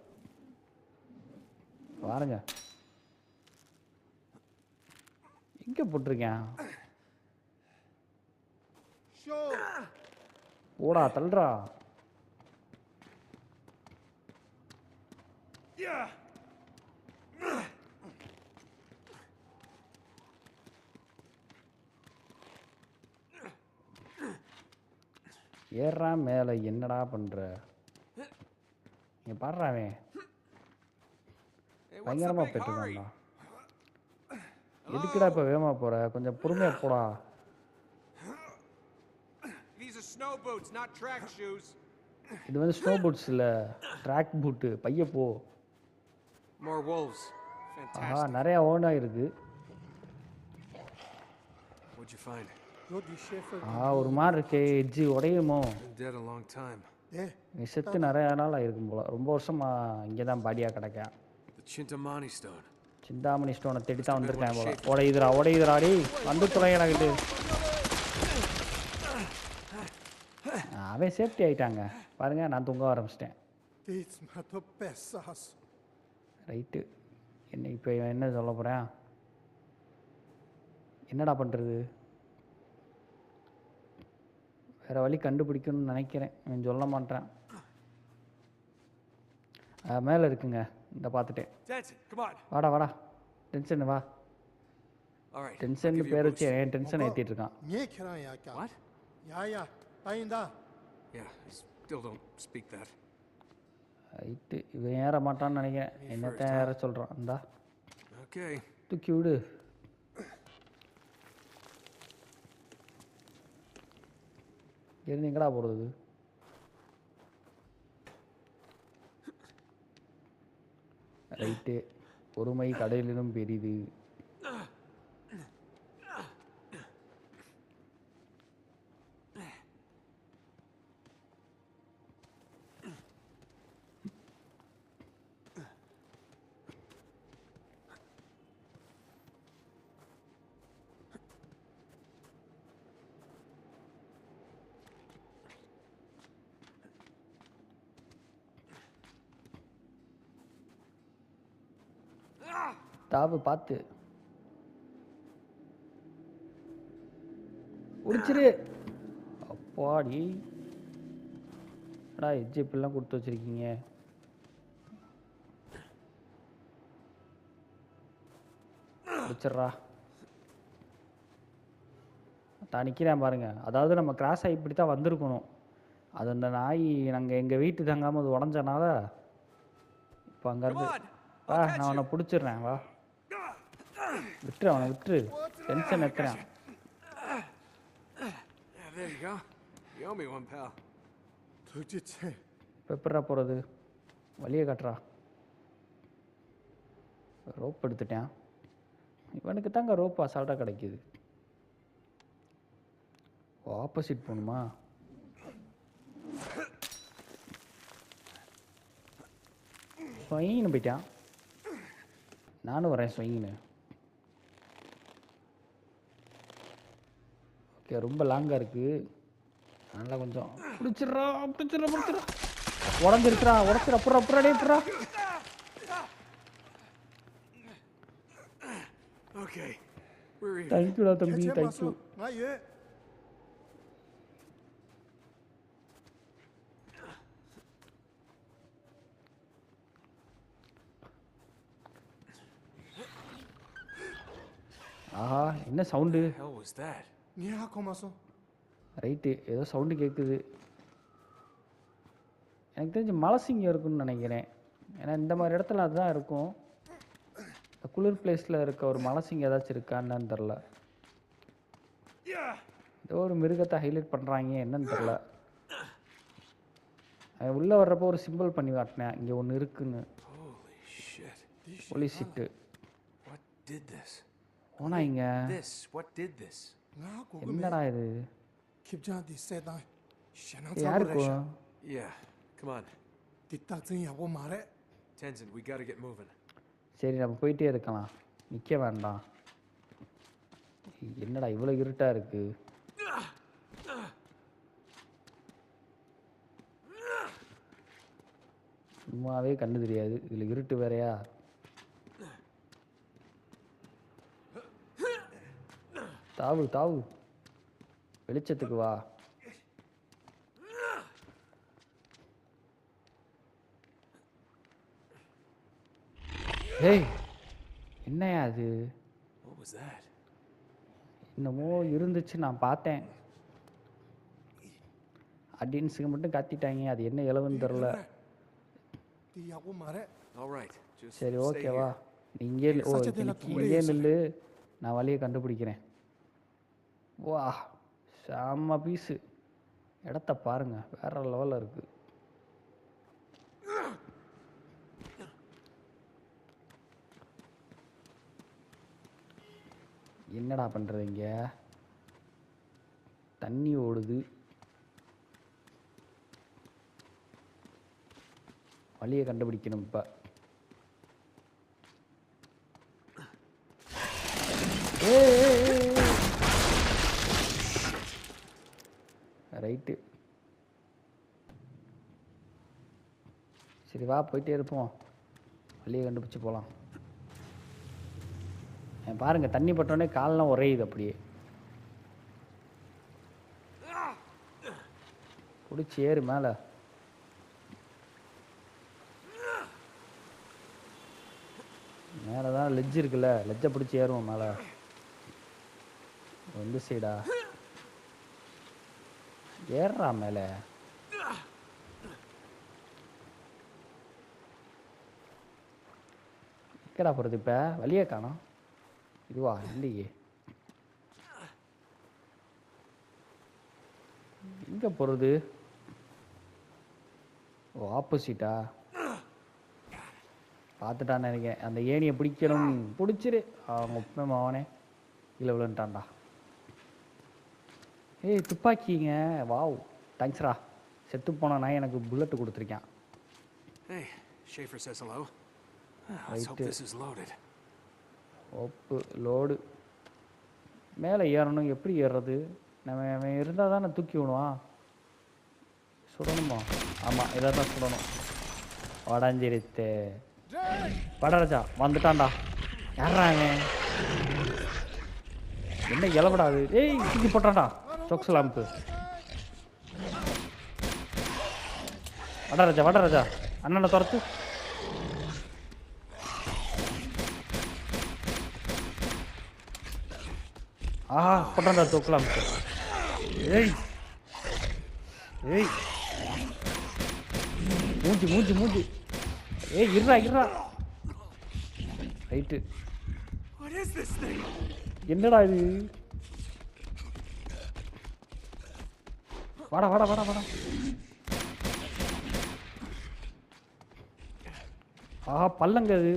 பாருங்க எங்கே போட்டிருக்கேன். ஓடா தள்ளுறா. ஏறா மேலே, என்னடா பண்ணுற? நீ பாடுறாவே பயங்கரமாக போயிட்டுருக்காங்களா? எதுக்குடா இப்போ வேகமாக போகிற? கொஞ்சம் பொறுமையாக போடா. These are snow boots, not track shoes. இது வந்து ஸ்னோ பூட்ஸ் இல்லை, ட்ராக் பூட்டு. பைய போ. More wolves. ஆஹா, Fantastic. நிறையா ஓனாக இருக்குது. What'd you find? 요디 셰프. ஒரு மாதிரி இருக்கே, edge உடையுமோ? Been dead a long time. 네. நீ செத்து நிறையா நாள் ஆயிருக்கும் போல. ரொம்ப வருஷமாக இங்கே தான் பாடியாக கிடக்கேன். The Chintamani stone. சிந்தாமணி ஸ்டோனை தேடி தான் வந்திருக்கேன் போல. உடையுதுராடி வந்து துறையிடக்கிட்டு. அவன் சேஃப்டி ஆகிட்டாங்க பாருங்க. நான் தூங்க ஆரம்பிச்சிட்டேன். 디스마토 베사스. ரைட்டு, என்ன இப்போ என்ன சொல்ல போகிறேன்? என்னடா பண்ணுறது? வேறு வழி கண்டுபிடிக்கணும்னு நினைக்கிறேன். நான் சொல்ல மாட்டேன். மேலே இருக்குங்க, இந்த பார்த்துட்டேன். Tenzin, come on. வாடா வாடா, டென்ஷன் வா. All right. டென்ஷன் பேர் வச்சு என் டென்ஷன் ஏற்றிட்டு இருக்கான். 니에케라야 까. What? 야야, 빠인다. Yeah, I still don't speak that. Right, இவன் ஏற மாட்டான்னு நினைக்கிறேன். என்னத்தான் ஏற சொல்கிறான். இந்தா Okay. தூக்கி விடு. இருந்து எங்கடா போகிறது? ரைட்டு, பொறுமை கடலிலும் பெரிது. தாவு பார்த்து உடிச்சிரு. அப்பாடி அடா எஜ்ஜி இப்படிலாம் கொடுத்து வச்சிருக்கீங்க. உடிச்சிட்றா. தான் நிற்கிறேன் பாருங்க. அதாவது நம்ம கிராஸ் ஆகி இப்படி தான் வந்திருக்கணும். அது அந்த நாய் நாங்கள் எங்கள் வீட்டு தங்காமல் அது உடஞ்சனால இப்போ அங்கேருந்து வா நான் அவனை பிடிச்சிடுறேன். வா விட்டுரு, அவனை விட்டுரு. Tension எத்துறேன். There you go. You owe me one, pal. இப்போ எப்படா போகிறது? வழியை காட்டுறா. ரோப் எடுத்துட்டேன். இவனுக்கு தாங்க ரோப் அசால்ட்டாக கிடைக்கிது. ஆப்போசிட் போகணுமா? ஸ்வயின்னு போயிட்டான். நானும் வரேன் ஸ்வயின்னு. ஓகே, ரொம்ப லாங்காக இருக்குது. அதனால் கொஞ்சம் பிடிச்சிட்றா. உடஞ்சிருக்குறா. உடச்சிடா. அப்புறம் அடேட்டுறா. Okay. We're here. தேங்க்யூடா தம்பி, தேங்க்யூ. ஆஹா, என்ன sound? What the hell was that? Right, ஏதோ சவுண்டு கேட்குது. எனக்கு தெரிஞ்சு மலை சிங்கம் இருக்குன்னு நினைக்கிறேன். ஏன்னா இந்த மாதிரி இடத்துல அதுதான் இருக்கும். குளிர் பிளேஸில் இருக்க ஒரு மலை சிங்கம் ஏதாச்சும் இருக்கான்னு தெரில. ஏதோ ஒரு மிருகத்தை ஹைலைட் பண்ணுறாங்க, என்னன்னு தெரில. உள்ளே வர்றப்போ ஒரு சிம்பிள் பண்ணி காட்டினேன், இங்கே ஒன்று இருக்குன்னு. Police seat. What did this? ஓனா இங்க This. What did this? என்னடா இது? யாருக்கும்? Yeah. Come on. Tenzin, we gotta get moving. சரி, நம்ம போயிட்டே இருக்கலாம், நிற்க வேண்டாம். என்னடா இவ்வளோ இருட்டாக இருக்கு? சும்மாவே கண்ணு தெரியாது, இதில் இருட்டு வேறையா? தாவு தாவு, வெளிச்சத்துக்கு வா. ஏய், என்னையா அது? What was that? என்னமோ இருந்துச்சு, நான் பார்த்தேன். ஆடியன்ஸுக்கு மட்டும் காத்திட்டாங்க, அது என்ன இலவுன்னு தெரில. All right. Just சரி, stay ஓகேவா? here. நீ இங்கே இங்கே நில்லு, நான் வழியை கண்டுபிடிக்கிறேன். வா, செம்ம பீஸு. இடத்த பாருங்க, வேற லெவலில் இருக்குது. என்னடா பண்ணுறது? இங்கே தண்ணி ஓடுது. வழியை கண்டுபிடிக்கணும் இப்போ. ரைட்டு, சரி வா, போயிட்டே இருப்போம். வழியை கண்டுபிடிச்சி போகலாம். பாருங்க, தண்ணி பட்டோடனே காலெலாம் உரையுது அப்படியே. பிடிச்சி ஏறு மேலே. மேலே தான் லெஜ் இருக்குல்ல, லெஜ்ஜை பிடிச்சி ஏறுவோம் மேலே. எந்த சைடா? ஏறுறா மேலே. எக்கடா போகிறது இப்போ? வழியே காணோம். இதுவா? இல்லையே. எங்கே போகிறது? ஓ, ஆப்போசிட்டா? பார்த்துட்டான்னு நினைக்கிறேன். அந்த ஏணியை பிடிக்கணும். பிடிச்சிரு. அவங்க உப்பமே மாவனே கீழே விழுந்துட்டான்டா. ஏய், துப்பாக்கிங்க. வாவ், தேங்க்ஸ்ரா. செத்து போன நான் எனக்கு புல்லட்டு கொடுத்துருக்கேன். Hey, Schaefer says hello. Let's hope this is loaded. Hope load. மேலே ஏறணும். எப்படி ஏறுறது? நம்ம இருந்தால் தான் நான் தூக்கி விடுவான். சுடணுமா? ஆமாம், இதை தான் சுடணும். உடஞ்சிருத்து. படராஜா வந்துட்டான்டா. யாரா அவன்? என்ன இலவடாது? ஏய் தூக்கி போட்டான்டா சொக்ஸ்லாம்பு. வாடா ராஜா அண்ணனை துரத்து. ஆஹா போட்டான்டா சொக்ஸ்லாம்பு. ஏய் ஏய் மூஞ்சி. ஏய் இருடா. ரைட்டு. என்னடா இது? வாடா. ஆஹா பல்லங்க அது.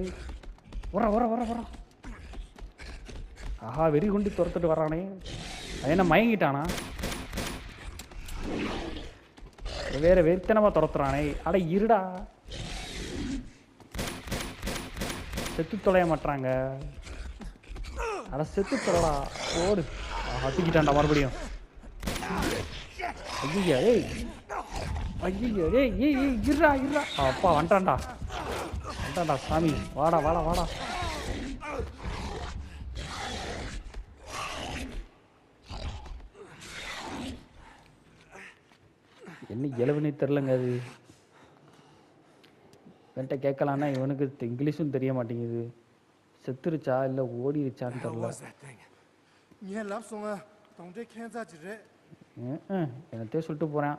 வர. ஆஹா வெறி குண்டி துரத்துட்டு வரானே. அது என்ன மயங்கிட்டானா? வேற வெறித்தனமா துரத்துறானே. அட இருடா. செத்து தொலைய மாட்டாங்க. அட செத்து தொலைடா. ஓடு. தூக்கிட்டான்டா மறுபடியும். ஐயா ஏய் இருடா. அப்பா வந்துட்டான்டா சாமி. வாடா. என்ன இளவுனே தெரிலங்க அது. இவன்கிட்ட கேட்கலான்னா இவனுக்கு இங்கிலீஷும் தெரிய மாட்டேங்குது. செத்துருச்சா இல்லை ஓடிருச்சான்னு தெரில. என்னத்தையும் சொல்லிட்டு போகிறேன்.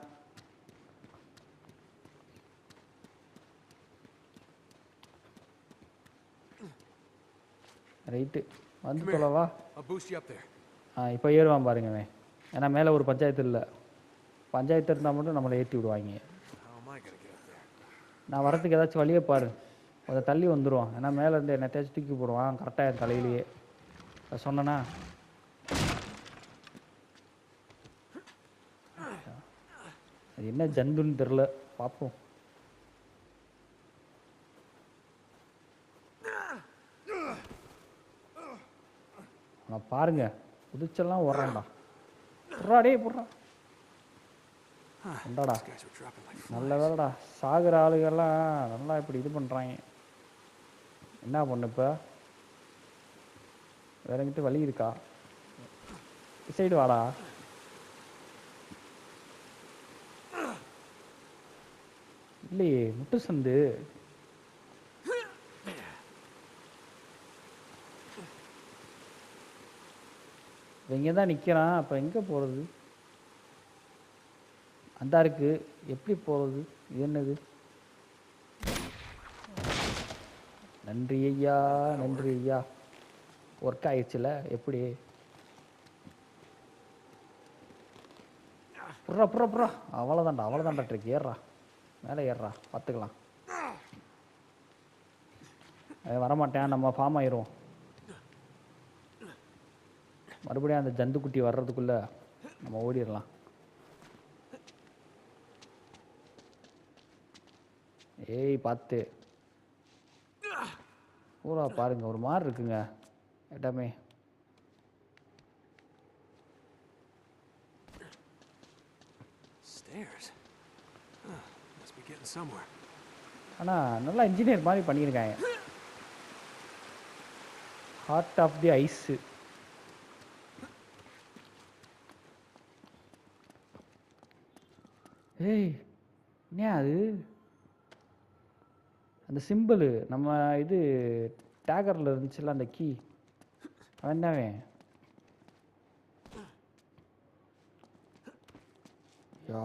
ரைட்டு வந்து சொல்லவா? இப்போ ஏறுவான் பாருங்க. ஏன்னா மேலே ஒரு பஞ்சாயத்து இல்லை. பஞ்சாயத்து இருந்தால் மட்டும் நம்மளை ஏற்றி விடுவாங்க. நான் வரத்துக்கு ஏதாச்சும் வழியே பாரு. அதை தள்ளி வந்துடுவான். ஏன்னா மேலே இருந்து என்னத்தையாச்சும் தூக்கி போடுவான் கரெக்டாக என் தலையிலேயே. சொன்னேன்னா அது என்ன ஜந்துன்னு தெரில. பார்ப்போம். நான் பாருங்க குதிச்செல்லாம் ஓடுறான்டா. போடுறா. என்னடா நல்ல வேலைடா. சாகுற ஆளுகள்லாம் நல்லா இப்படி இது பண்ணுறாங்க. என்ன பண்ணு இப்போ? வேற எங்கிட்ட வழி இருக்கா? சைடு வாடா. இல்லையே முட்டு சந்து. இங்கே தான் நிற்கிறான். அப்போ எங்கே போகிறது? அந்த இருக்கு. எப்படி போகிறது? இது என்னது? நன்றி ஐயா. ஒர்க் ஆயிடுச்சுல. எப்படி? புறா. அவ்வளோதான்டா ட்ரிக். ஏறுறா மேலே ஏறுறா. பார்த்துக்கலாம். வரமாட்டேன். நம்ம ஃபார்ம் ஆயிரும். மறுபடியும் அந்த ஜந்துக்குட்டி வர்றதுக்குள்ள நம்ம ஓடிடலாம். ஏய் பார்த்து பூரா பாருங்க. ஒரு மாதிரி இருக்குங்க இடமே. ஆனால் நல்லா இன்ஜினியர் மாதிரி பண்ணியிருக்காங்க. Heart of the ice. ஏய் என்ன அது? அந்த சிம்பிள் நம்ம இது டேகரில் இருந்துச்சுல்ல அந்த கீ. அவன் தானே?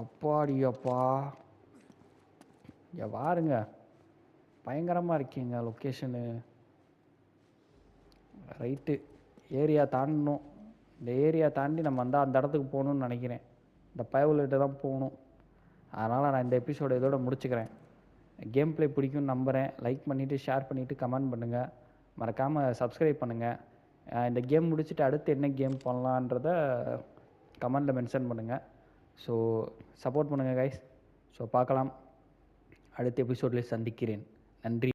அப்பா பாருங்க பயங்கரமாக இருக்கீங்க லொக்கேஷனு. Right area தாண்டணும். இந்த ஏரியா தாண்டி நம்ம அந்த இடத்துக்கு போகணுன்னு நினைக்கிறேன். இந்த பயவுலிட்ட தான் போகணும். அதனால் நான் இந்த எபிசோடு இதோட முடிச்சுக்கிறேன். கேம் ப்ளே பிடிக்கும்னு நம்புகிறேன். லைக் பண்ணிவிட்டு ஷேர் பண்ணிவிட்டு கமெண்ட் பண்ணுங்கள். மறக்காமல் சப்ஸ்கிரைப் பண்ணுங்கள். இந்த கேம் முடிச்சுட்டு அடுத்து என்ன கேம் பண்ணலான்றத கமெண்டில் மென்ஷன் பண்ணுங்கள். ஸோ சப்போர்ட் பண்ணுங்கள் கைஸ். ஸோ பார்க்கலாம். அடுத்த எபிசோடில் சந்திக்கிறேன். நன்றி.